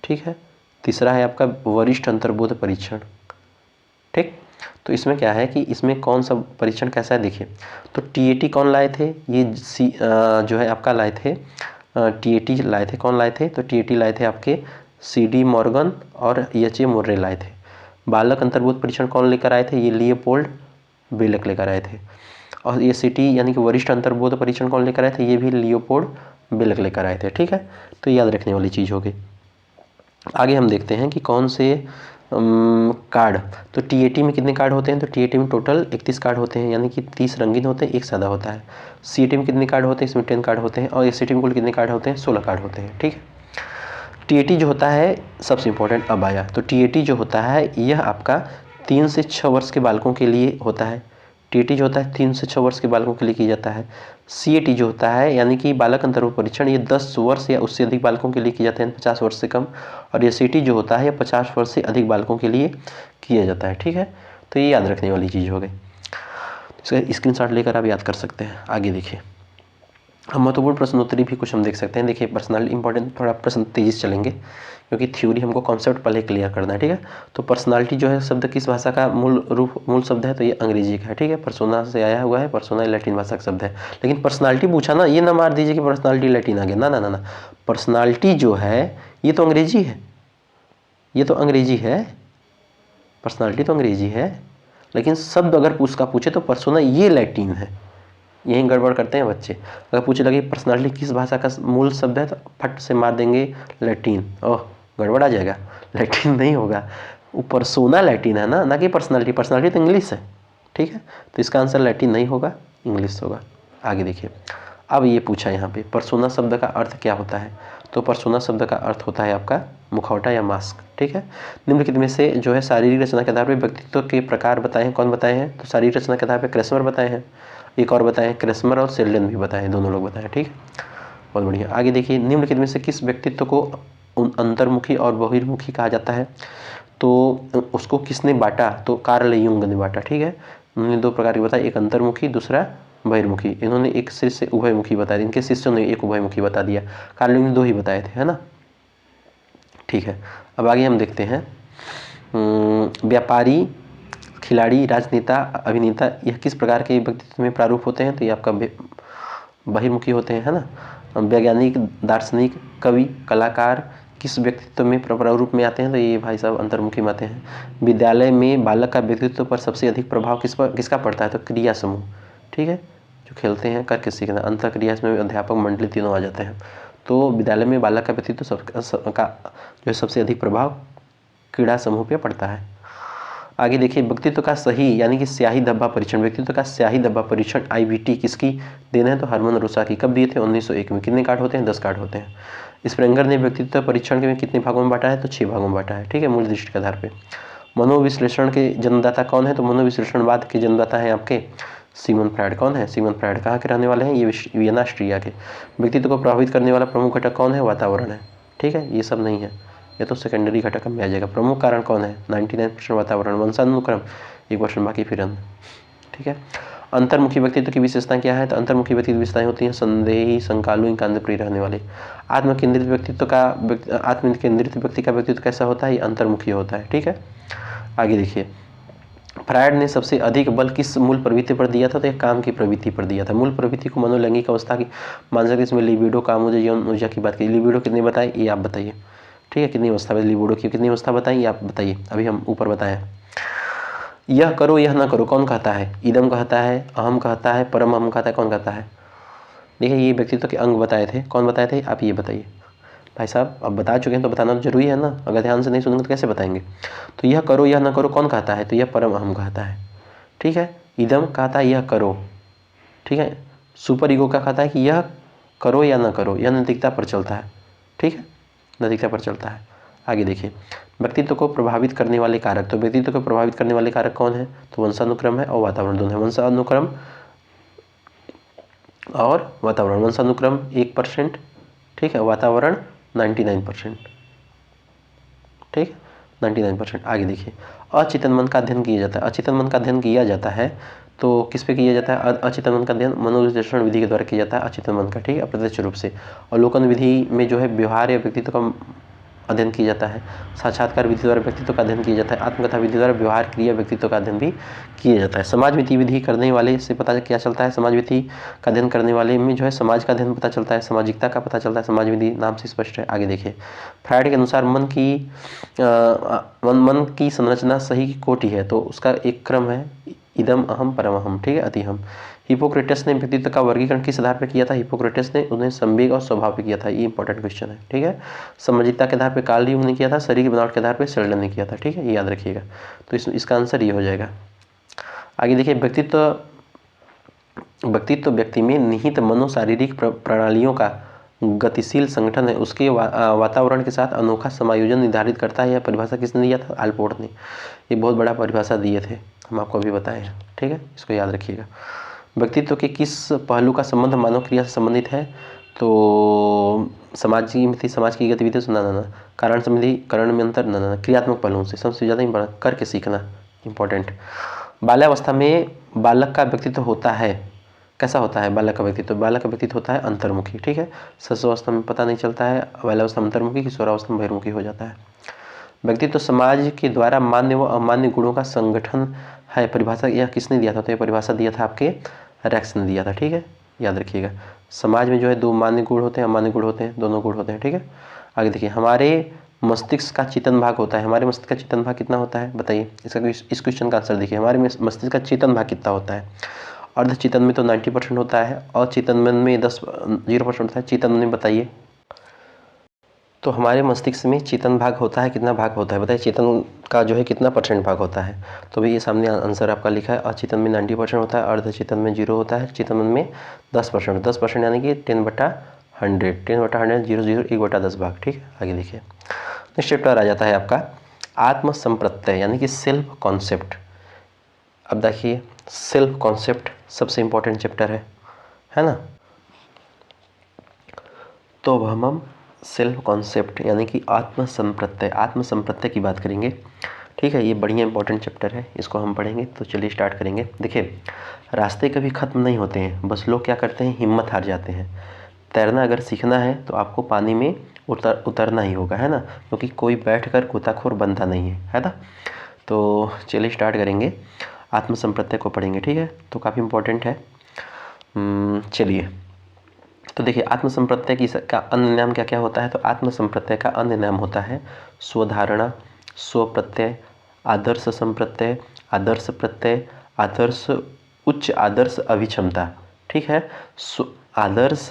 ठीक है, तीसरा है आपका वरिष्ठ अंतर्बोध परीक्षण। ठीक, तो इसमें क्या है कि इसमें कौन सा परीक्षण कैसा है देखिए। तो TAT कौन लाए थे? ये जो है आपका लाए थे TAT लाए थे। कौन लाए थे? तो TAT लाए थे आपके CD मॉर्गन और HA मोर्रे लाए थे। बालक अंतर्बोध परीक्षण कौन लेकर आए थे? ये लियोपोल्ड बेलक लेकर आए थे। और SAT यानी कि वरिष्ठ अंतर्बोध परीक्षण कौन लेकर आए थे? ये भी लियोपोल्ड बेलक लेकर आए थे। ठीक है, तो याद रखने वाली चीज़ हो गई। आगे हम देखते हैं कि कौन से कार्ड। तो TAT में कितने कार्ड होते हैं? तो TAT में टोटल 31 कार्ड होते हैं, यानी कि 30 रंगीन होते हैं, एक सादा होता है। CAT में कितने कार्ड होते हैं? इसमें 10 कार्ड होते हैं। और SAT में कुल कितने कार्ड होते हैं? 16 कार्ड होते हैं। ठीक है, TAT जो होता है सबसे इम्पोर्टेंट अब आया। तो TAT जो होता है यह आपका 3 से 6 वर्ष के बालकों के लिए होता है। TAT जो होता है 3 से 6 वर्ष के बालकों के लिए किया जाता है। CAT जो होता है यानी कि बालक अंतर्बोध परीक्षण, ये 10 वर्ष या उससे अधिक बालकों के लिए किए जाते हैं, 50 वर्ष से कम। और SAT जो होता है 50 वर्ष से अधिक बालकों के लिए किया जाता है। ठीक है, तो ये याद रखने वाली चीज़ हो गई। इसका स्क्रीनशॉट लेकर आप याद कर सकते हैं। आगे देखिए, हम महत्वपूर्ण प्रश्नोत्तरी भी कुछ हम देख सकते हैं। देखिए पर्सनालिटी इंपॉर्टेंट, थोड़ा प्रश्न तेजी से चलेंगे क्योंकि थ्योरी हमको कॉन्सेप्ट पहले क्लियर करना है। ठीक है, तो पर्सनालिटी जो है शब्द किस भाषा का मूल शब्द है? तो ये अंग्रेजी का है। ठीक है, पर्सोना से आया हुआ है। पर्सोना लैटिन भाषा का शब्द है। लेकिन पर्सनालिटी पूछा ना, ये ना मार दीजिए कि पर्सनालिटी लैटिन आ गया। ना ना ना ना, पर्सनालिटी जो है ये तो अंग्रेजी है, ये तो अंग्रेजी है, पर्सनालिटी तो अंग्रेजी है। लेकिन शब्द अगर उसका पूछे तो पर्सोना ये लैटिन है। यही गड़बड़ करते हैं बच्चे। अगर पूछे लगे पर्सनालिटी किस भाषा का मूल शब्द है तो फट से मार देंगे लैटिन। ओह, गड़बड़ आ जाएगा, लैटिन नहीं होगा, वो पर्सोना लैटिन है ना कि पर्सनालिटी। पर्सनालिटी तो इंग्लिश है। ठीक है, तो इसका आंसर लैटिन नहीं होगा, इंग्लिश होगा। आगे देखिए, अब ये पूछा यहाँ पे पर्सोना शब्द का अर्थ क्या होता है? तो पर्सोना शब्द का अर्थ होता है आपका मुखौटा या मास्क। ठीक है, निम्नलिखित में से जो है शारीरिक रचना के आधार पर व्यक्तित्व के प्रकार बताए हैं। कौन बताए हैं? तो शारीरिक रचना के आधार पर क्रेस्मर बताए हैं, एक और बताएं क्रेस्मर और सेल्डन भी बताएं, दोनों लोग बताएं। ठीक है, बहुत बढ़िया। आगे देखिए, निम्नलिखित में से किस व्यक्तित्व को अंतर्मुखी और बहिर्मुखी कहा जाता है? तो उसको किसने बांटा, तो कार्ल यूंग ने बांटा। ठीक है, उन्होंने दो प्रकार के बताया, एक अंतर्मुखी, दूसरा बहिर्मुखी। इन्होंने एक शिष्य उभयमुखी बताया, इनके शिष्यों ने एक उभयमुखी बता दिया, कार्ल यूंग ने दो ही बताए थे, है ना। ठीक है, अब आगे हम देखते हैं व्यापारी, खिलाड़ी, राजनेता, अभिनेता, यह किस प्रकार के व्यक्तित्व में प्रारूप होते हैं, तो ये आपका बहिर्मुखी होते हैं, है ना। वैज्ञानिक, दार्शनिक, कवि, कलाकार किस व्यक्तित्व में प्रारूप में आते हैं, तो ये भाई साहब अंतर्मुखी में आते हैं। विद्यालय में बालक का व्यक्तित्व पर सबसे अधिक प्रभाव किसका पड़ता है, तो क्रिया समूह। ठीक है, जो खेलते हैं, करके सीखना, अंतर क्रिया, इसमें अध्यापक मंडली तीनों आ जाते हैं। तो विद्यालय में बालक का व्यक्तित्व का जो है सबसे अधिक प्रभाव क्रीड़ा समूह पे पड़ता है। आगे देखिए, व्यक्तित्व का सही यानी कि स्याही धब्बा परीक्षण, व्यक्तित्व का स्याही धब्बा परीक्षण IBT किसकी देन है, तो हरमन रूसा की। कब दिए थे, 1901 में। कितने कार्ड होते हैं, 10 कार्ड होते हैं। स्प्रेंगर ने व्यक्तित्व परीक्षण के में कितने भागों में बांटा है, तो 6 भागों में बांटा है। ठीक है, मूल दृष्टि के आधार पर। मनोविश्लेषण के जन्मदाता कौन है, तो मनोविश्लेषणवाद के जन्मदाता हैं आपके सिगमंड फ्रायड। कौन है, सिगमंड फ्रायड। कहाँ के रहने वाले हैं, ये वियना, ऑस्ट्रिया के। व्यक्तित्व को प्रभावित करने वाला प्रमुख घटक कौन है, वातावरण है। ठीक है, ये सब नहीं है, ये तो सेकेंडरी घटक में आ जाएगा। प्रमुख कारण कौन है, 99% वातावरण, वंशानुक्रम 1% बाकी फिर अन्य। ठीक है, अंतर्मुखी व्यक्तित्व की विशेषताएं क्या है, तो अंतर्मुखी व्यक्तित्व की विशेषताएं होती हैं संदेही, संकालु, एकांतप्रिय रहने वाले। आत्मकेंद्रित व्यक्ति का व्यक्तित्व कैसा होता है, ये अंतर्मुखी होता है। ठीक है, आगे देखिए, फ्रायड ने सबसे अधिक बल किस मूल प्रवृत्ति पर दिया था, तो एक काम की प्रवृत्ति पर दिया था। मूल प्रवृत्ति को मनोलैंगिक अवस्था की मान सकते, इसमें लिबिडो, कामोद, यौन ऊर्जा की बात की। लिबिडो कितनी बताई, ये आप बताइए। ठीक है, कितनी अवस्था में लिबिडो की कितनी अवस्था बताई, ये आप बताइए। अभी हम ऊपर बताएं, यह करो यह ना करो कौन कहता है, इदम कहता है, अहम कहता है, परम अहम कहता है, कौन कहता है। देखिए, ये व्यक्तित्व के अंग बताए थे, कौन बताए थे, आप ये बताइए। भाई साहब अब बता चुके हैं तो बताना तो जरूरी है ना, अगर ध्यान से नहीं सुनेंगे तो कैसे बताएंगे। तो यह करो यह ना करो कौन कहता है, तो यह परम अहम कहता है। ठीक है, इदम कहता है यह करो। ठीक है, सुपर ईगो का कहता है कि यह करो या ना करो, यह नैतिकता पर चलता है। ठीक है, नैतिकता पर चलता है। आगे देखिए, व्यक्तित्व को प्रभावित करने वाले कारक, तो व्यक्तित्व को प्रभावित करने वाले कारक कौन है, तो वंशानुक्रम है और वातावरण दोनों है। वंशानुक्रम और वातावरण, वंशानुक्रम 1%, ठीक है, वातावरण 99%। ठीक, 99%। आगे देखिए, अचेतन मन का अध्ययन किया जाता है। अचेतन मन का अध्ययन किया जाता है तो किस पे किया जाता है, अचेतन मन का अध्ययन मनोविश्लेषण विधि के द्वारा किया जाता है अचेतन मन का। ठीक है, अप्रत्यक्ष रूप से। अवलोकन विधि में जो है व्यवहार या व्यक्तित्व का अध्ययन किया जाता है। साक्षात्कार विधि द्वारा व्यक्तित्व का अध्ययन किया जाता है। आत्मकथा विधि द्वारा व्यवहार, क्रिया, व्यक्तित्व का अध्ययन भी किया जाता है। समाज विधि विधि करने वाले से पता क्या चलता है, समाज विधि का अध्ययन करने वाले में जो है समाज का अध्ययन पता चलता है, सामाजिकता का पता चलता है। समाज विधि नाम से स्पष्ट है। आगे देखिए, फ्रायड के अनुसार मन की संरचना सही की कोटि है, तो उसका एक क्रम है, इदम, अहम, परम अहम। ठीक है, अतिहम। हिपोक्रेटस ने व्यक्तित्व का वर्गीकरण किस आधार पर किया था, हिपोक्रेटस ने उन्हें संवेग और स्वभाव पे किया था। ये इंपॉर्टेंट क्वेश्चन है। ठीक है, सामाजिकता के आधार पर कार्ल यूंग ने किया था, शरीर की बनावट के आधार पर शेल्डन ने किया था। ठीक है, ये याद रखिएगा। तो इसका आंसर ये हो जाएगा। आगे देखिए, व्यक्तित्व व्यक्ति में निहित मनोशारीरिक प्रणालियों का गतिशील संगठन है, उसके वातावरण के साथ अनोखा समायोजन निर्धारित करता है। यह परिभाषा किसने दिया था, आल्पोर्ट ने। ये बहुत बड़ा परिभाषा दिए थे, हम आपको अभी बताए हैं। ठीक है, इसको याद रखिएगा। व्यक्तित्व के किस पहलू का संबंध मानव क्रिया से संबंधित है, तो समाज की गतिविधियों से ना कारण संबंधी, करण में अंतर ना क्रियात्मक पहलुओं से। सबसे ज़्यादा इंपॉर्टेंट करके सीखना, इंपॉर्टेंट। बाल्यावस्था में बालक का व्यक्तित्व होता है, कैसा होता है बालक का व्यक्तित्व, बालक का व्यक्तित्व होता है अंतर्मुखी। ठीक है, शिशुअवस्था में पता नहीं चलता है, बाल्यावस्था में अंतर्मुखी, किशोरावस्था में बहिर्मुखी हो जाता है। व्यक्तित्व समाज के द्वारा मान्य व अमान्य गुणों का संगठन है। परिभाषा यह किसने दिया था, तो यह परिभाषा दिया था आपके रैक्स ने दिया था। ठीक है, याद रखिएगा। समाज में जो है दो मान्य गुण होते हैं, अमान्य गुण होते हैं, दोनों गुण होते हैं। ठीक है, आगे देखिए, हमारे मस्तिष्क का चेतन भाग होता है। हमारे मस्तिष्क का चेतन भाग कितना होता है, बताइए। इस क्वेश्चन का आंसर देखिए, हमारे मस्तिष्क का चेतन भाग कितना होता है। अर्धचेतन में तो 90% होता है, और चेतन मन में 0% होता है। चेतन में बताइए, तो हमारे मस्तिष्क में चेतन भाग होता है, कितना भाग होता है बताइए। चेतन का जो है कितना % भाग होता है, तो भी ये सामने आंसर आपका लिखा है। अचेतन में 90% होता है, अर्धचेतन में 0 होता है, चेतन मन में 10%। 10% यानी कि 10/100, 10/100, 0 1/10 भाग। ठीक है, आगे देखिए, नेक्स्ट चैप्टर आ जाता है आपका आत्मसंप्रत्यय यानी कि सेल्फ कॉन्सेप्ट। अब देखिए, सेल्फ कॉन्सेप्ट सबसे इंपॉर्टेंट चैप्टर है ना। तो अब हम सेल्फ कॉन्सेप्ट यानी कि आत्मसंप्रत्यय की बात करेंगे। ठीक है, ये बढ़िया इंपॉर्टेंट चैप्टर है, इसको हम पढ़ेंगे। तो चलिए स्टार्ट करेंगे। देखिए, रास्ते कभी ख़त्म नहीं होते हैं, बस लोग क्या करते हैं, हिम्मत हार जाते हैं। तैरना अगर सीखना है तो आपको पानी में उतरना ही होगा, है ना, क्योंकि कोई बैठकर गोताखोर बनता नहीं है ना। तो चलिए स्टार्ट करेंगे, आत्मसंप्रत्यय को पढ़ेंगे। ठीक है, तो काफ़ी इम्पोर्टेंट है। चलिए, तो देखिए, आत्मसंप्रत्यय का अन्य नाम क्या क्या होता है। तो आत्मसंप्रत्यय का अन्य नाम होता है स्वधारणा, स्वप्रत्यय, आदर्श संप्रत्यय, आदर्श प्रत्यय, आदर्श उच्च आदर्श अभिक्षमता। ठीक है, आदर्श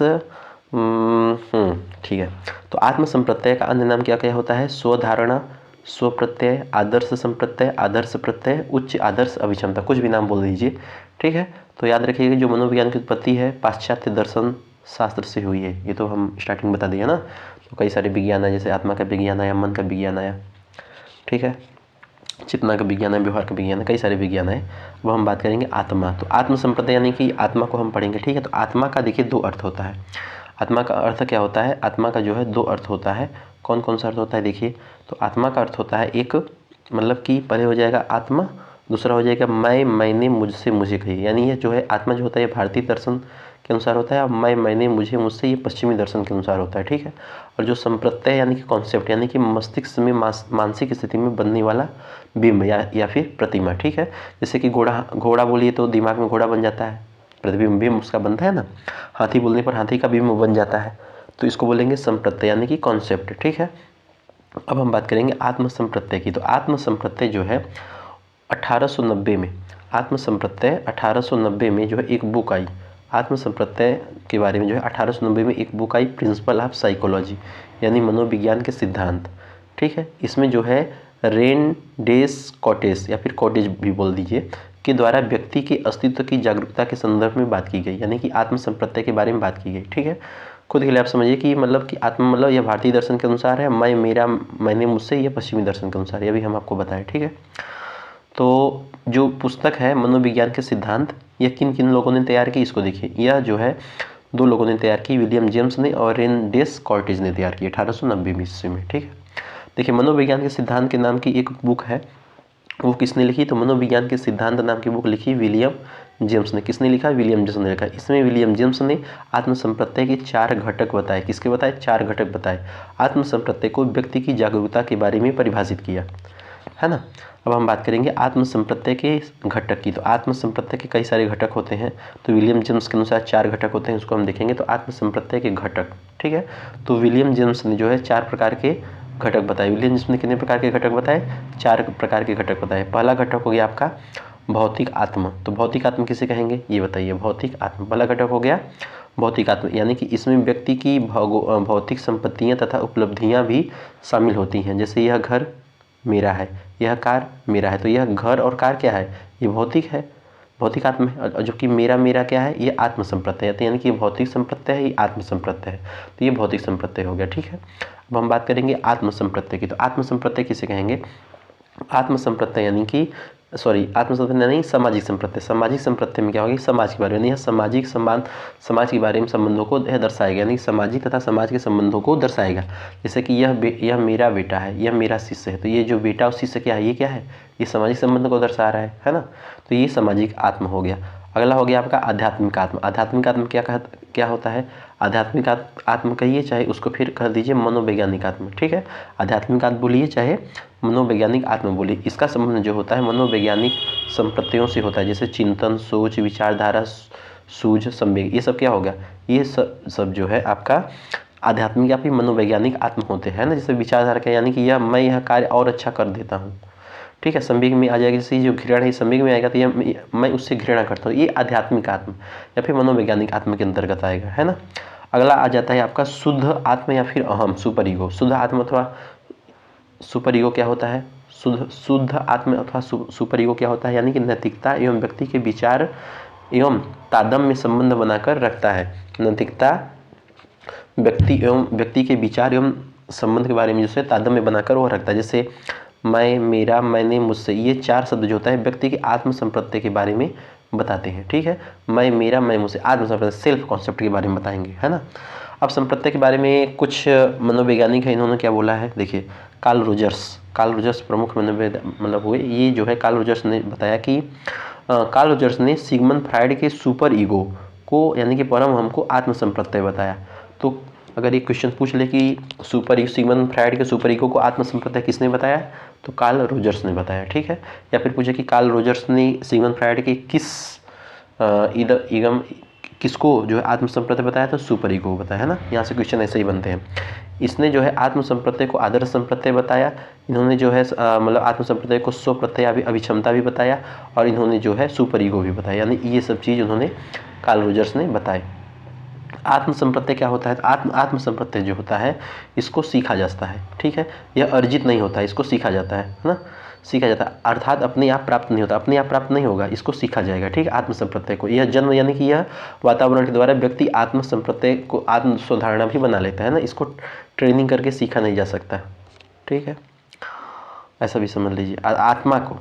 ठीक है। तो आत्मसंप्रत्यय का अन्य नाम क्या क्या होता है, स्वधारणा, स्वप्रत्यय, आदर्श संप्रत्यय, आदर्श प्रत्यय, उच्च आदर्श अभिक्षमता, कुछ भी नाम बोल दीजिए। ठीक है, तो याद रखिएगा जो मनोविज्ञान की उत्पत्ति है पाश्चात्य दर्शन शास्त्र से हुई है, ये तो हम स्टार्टिंग में बता दिए ना। तो कई सारे विज्ञान है, जैसे आत्मा का विज्ञान आया, मन का विज्ञान आया, ठीक है, चेतना का विज्ञान है, व्यवहार का विज्ञान है, कई सारे विज्ञान है। अब हम बात करेंगे आत्मा। तो आत्म संप्रदाय यानी कि आत्मा को हम पढ़ेंगे। ठीक है, तो आत्मा का देखिए दो अर्थ होता है। आत्मा का अर्थ क्या होता है, आत्मा का जो है दो अर्थ होता है। कौन कौन सा अर्थ होता है, देखिए। तो आत्मा का अर्थ होता है एक, मतलब कि पहले हो जाएगा आत्मा, दूसरा हो जाएगा मैं, मैंने, मुझसे, मुझे कही। यानी ये जो है आत्मा जो होता है ये भारतीय दर्शन के अनुसार होता है, और मैं, मैंने, मुझे, मुझसे ये पश्चिमी दर्शन के अनुसार होता है। ठीक है, और जो संप्रत्यय यानी कि कॉन्सेप्ट, यानी कि मस्तिष्क में मानसिक स्थिति में बनने वाला बिंब या फिर प्रतिमा। ठीक है, जैसे कि घोड़ा बोलिए तो दिमाग में घोड़ा बन जाता है, प्रतिबिंब बिंब उसका बनता है ना। हाथी बोलने पर हाथी का बिंब बन जाता है, तो इसको बोलेंगे संप्रत्यय यानी कि कॉन्सेप्ट। ठीक है, अब हम बात करेंगे आत्मसंप्रत्यय की। तो आत्मसंप्रत्यय जो है 1890 में, आत्मसंप्रत्यय 1890 में जो है एक बुक आई, आत्मसंप्रत्यय के बारे में जो है 1890 में एक book I, principle of psychology, यानी मनोविज्ञान के सिद्धांत। ठीक है, इसमें जो है रेन डेस कॉटेज या फिर कॉटेज भी बोल दीजिए के द्वारा व्यक्ति के अस्तित्व की जागरूकता के संदर्भ में बात की गई, यानी कि आत्मसंप्रत्यय के बारे में बात की गई। ठीक है, खुद के लिए आप समझिए कि मतलब कि आत्मा मतलब यह भारतीय दर्शन के अनुसार है, मैं, मेरा, मैंने, मुझसे, यह पश्चिमी दर्शन के अनुसार है, यह भी हम आपको बताएं। ठीक है, तो जो पुस्तक है मनोविज्ञान के सिद्धांत, यह किन किन लोगों ने तैयार की, इसको देखिए। यह जो है दो लोगों ने तैयार की, विलियम जेम्स ने और रेन डेस कॉर्टेज ने तैयार की 1890 ईस्वी में। ठीक है, देखिए मनोविज्ञान के सिद्धांत के नाम की एक बुक है, वो किसने लिखी, तो मनोविज्ञान के सिद्धांत नाम की बुक लिखी विलियम जेम्स ने। किसने लिखा, विलियम जेम्स ने लिखा। इसमें विलियम जेम्स ने आत्मसंप्रत्यय के 4 घटक बताए। किसके बताए, 4 घटक बताए। आत्मसंप्रत्यय को व्यक्ति की जागरूकता के बारे में परिभाषित किया, है ना। अब हम बात करेंगे आत्मसंप्रत्यय के घटक की। तो आत्मसंप्रत्यय के कई सारे घटक होते हैं, तो विलियम जेम्स के अनुसार 4 घटक होते हैं, उसको हम देखेंगे। तो आत्मसंप्रत्यय के घटक, ठीक है, तो विलियम जेम्स ने जो है 4 प्रकार के घटक बताए। विलियम जेम्स ने कितने प्रकार के घटक बताए, 4 प्रकार के घटक बताए। पहला घटक हो गया आपका भौतिक आत्मा। तो भौतिक आत्मा किसे कहेंगे, ये बताइए। भौतिक आत्मा पहला घटक हो गया भौतिक आत्मा, यानी कि इसमें व्यक्ति की भौतिक संपत्तियां तथा उपलब्धियां भी शामिल होती हैं। जैसे यह घर मेरा है, यह कार मेरा है, तो यह घर और कार क्या है, ये भौतिक है, भौतिक आत्मा है। और जो कि मेरा मेरा क्या है, ये आत्म संप्रत्यय है, यानी कि ये भौतिक संप्रत्यय है, ये आत्म संप्रत्यय है, तो ये भौतिक संप्रत्यय हो गया। ठीक है, अब हम बात करेंगे आत्म संप्रत्यय की। तो आत्म संप्रत्यय किसे कहेंगे, आत्म संप्रत्यय यानी कि आत्म संप्रत्यय नहीं, सामाजिक संप्रत्यय। सामाजिक संप्रत्यय में क्या होगी, समाज के बारे में, यह सामाजिक संबंध, समाज के बारे में संबंधों को यह दर्शाएगा, यानी सामाजिक तथा समाज के संबंधों को दर्शाएगा। जैसे कि यह मेरा बेटा है, यह मेरा शिष्य है, तो ये जो बेटा और शिष्य क्या है, ये क्या है, ये सामाजिक संबंध को दर्शा रहा है ना। तो ये सामाजिक आत्म हो गया। अगला हो गया आपका आध्यात्मिक आत्म। आध्यात्मिक आत्म क्या होता है, आध्यात्मिक आत्म कहिए चाहे उसको फिर कह दीजिए मनोवैज्ञानिक आत्म। ठीक है, आध्यात्मिक आत्म बोलिए चाहे मनोवैज्ञानिक आत्म बोलिए, इसका संबंध जो होता है मनोवैज्ञानिक संप्रत्ययों से होता है। जैसे चिंतन, सोच, विचारधारा, सूझ, संवेग, ये सब क्या होगा, ये सब जो है आपका आध्यात्मिक या फिर मनोवैज्ञानिक आत्म होते हैं ना। जैसे विचारधारा का यानी कि मैं यह कार्य और अच्छा कर देता हूँ। ठीक है, संवेग में आ जाएगा, जैसे जो घृणा है संवेग में आएगा, तो ये मैं उससे घृणा करता हूँ, ये आध्यात्मिक आत्म या फिर मनोवैज्ञानिक आत्म के अंतर्गत आएगा, है ना। अगला आ जाता है आपका शुद्ध आत्म या फिर अहम, सुपर ईगो। शुद्ध आत्म अथवा सुपर ईगो क्या होता है, शुद्ध आत्म अथवा सुपर ईगो क्या होता है, यानी कि नैतिकता एवं व्यक्ति के विचार एवं तादात्म्य संबंध बनाकर रखता है। नैतिकता व्यक्ति के विचार एवं संबंध के बारे में जो है तादात्म्य बनाकर वो रखता है। जैसे मैं, मेरा, मैंने, मुझसे, ये 4 शब्द जो होता है व्यक्ति के आत्म संप्रत्यय के बारे में बताते हैं। ठीक है, मैं, मेरा, मैं, मुझसे, आत्म संप्रत्यय, सेल्फ कॉन्सेप्ट के बारे में बताएंगे, है ना। अब संप्रत्यय के बारे में कुछ मनोवैज्ञानिक है, इन्होंने क्या बोला है, देखिए कार्ल रोजर्स प्रमुख मतलब हुए, ये जो है कार्ल रोजर्स ने बताया कि कार्ल रोजर्स ने सिगमंड फ्रायड के सुपर ईगो को यानी कि परम हम को आत्म संप्रत्यय बताया। तो अगर ये क्वेश्चन पूछ ले कि सिगमंड फ्रायड के सुपर ईगो को आत्म संप्रत्यय किसने बताया, तो कार्ल रोजर्स ने बताया, ठीक है। या फिर पूछे कि कार्ल रोजर्स ने सिगमंड फ्रायड के किसको जो है आत्म संप्रत्यय बताया, तो सुपर ईगो बताया, है ना। यहाँ से क्वेश्चन ऐसे ही बनते हैं। इसने जो है आत्म संप्रत्यय को आदर्श संप्रत्यय बताया, इन्होंने जो है मतलब आत्म संप्रत्यय को स्व प्रत्यय अभिक्षमता भी बताया, और इन्होंने जो है सुपर ईगो भी बताया, यानी ये सब चीज़ उन्होंने कार्ल रोजर्स ने बताए। आत्म संप्रत्यय क्या होता है, आत्म संप्रत्यय जो होता है इसको सीखा जाता है, ठीक है। यह अर्जित नहीं होता है, इसको सीखा जाता है ना, सीखा जाता है, अर्थात अपने आप प्राप्त नहीं होता, अपने आप प्राप्त नहीं होगा, इसको सीखा जाएगा, ठीक है। आत्म संप्रत्यय को यह जन्म यानी कि यह वातावरण के द्वारा व्यक्ति आत्म संप्रत्यय को आत्म स्वधारणा भी बना लेता है ना, इसको ट्रेनिंग करके सीखा नहीं जा सकता, ठीक है। ऐसा भी समझ लीजिए। आत्मा को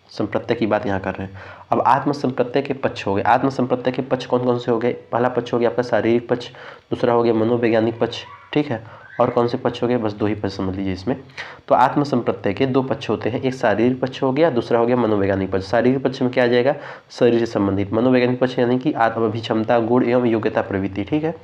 संप्रत्यय की बात यहाँ कर रहे हैं। अब आत्म संप्रत्यय के पक्ष हो गए, आत्म संप्रत्यय के पक्ष कौन कौन से हो गए, पहला पक्ष हो गया आपका शारीरिक पक्ष, दूसरा हो गया मनोवैज्ञानिक पक्ष, ठीक है। और कौन से पक्ष हो गए, बस 2 ही पक्ष समझ लीजिए इसमें। तो आत्म संप्रत्यय के 2 पक्ष होते हैं, एक शारीरिक पक्ष हो गया, दूसरा हो गया मनोवैज्ञानिक पक्ष। शारीरिक पक्ष में क्या आ जाएगा, शरीर से संबंधित। मनोवैज्ञानिक पक्ष यानी कि अभिक्षमता, गुण एवं योग्यता प्रवृत्ति, ठीक है।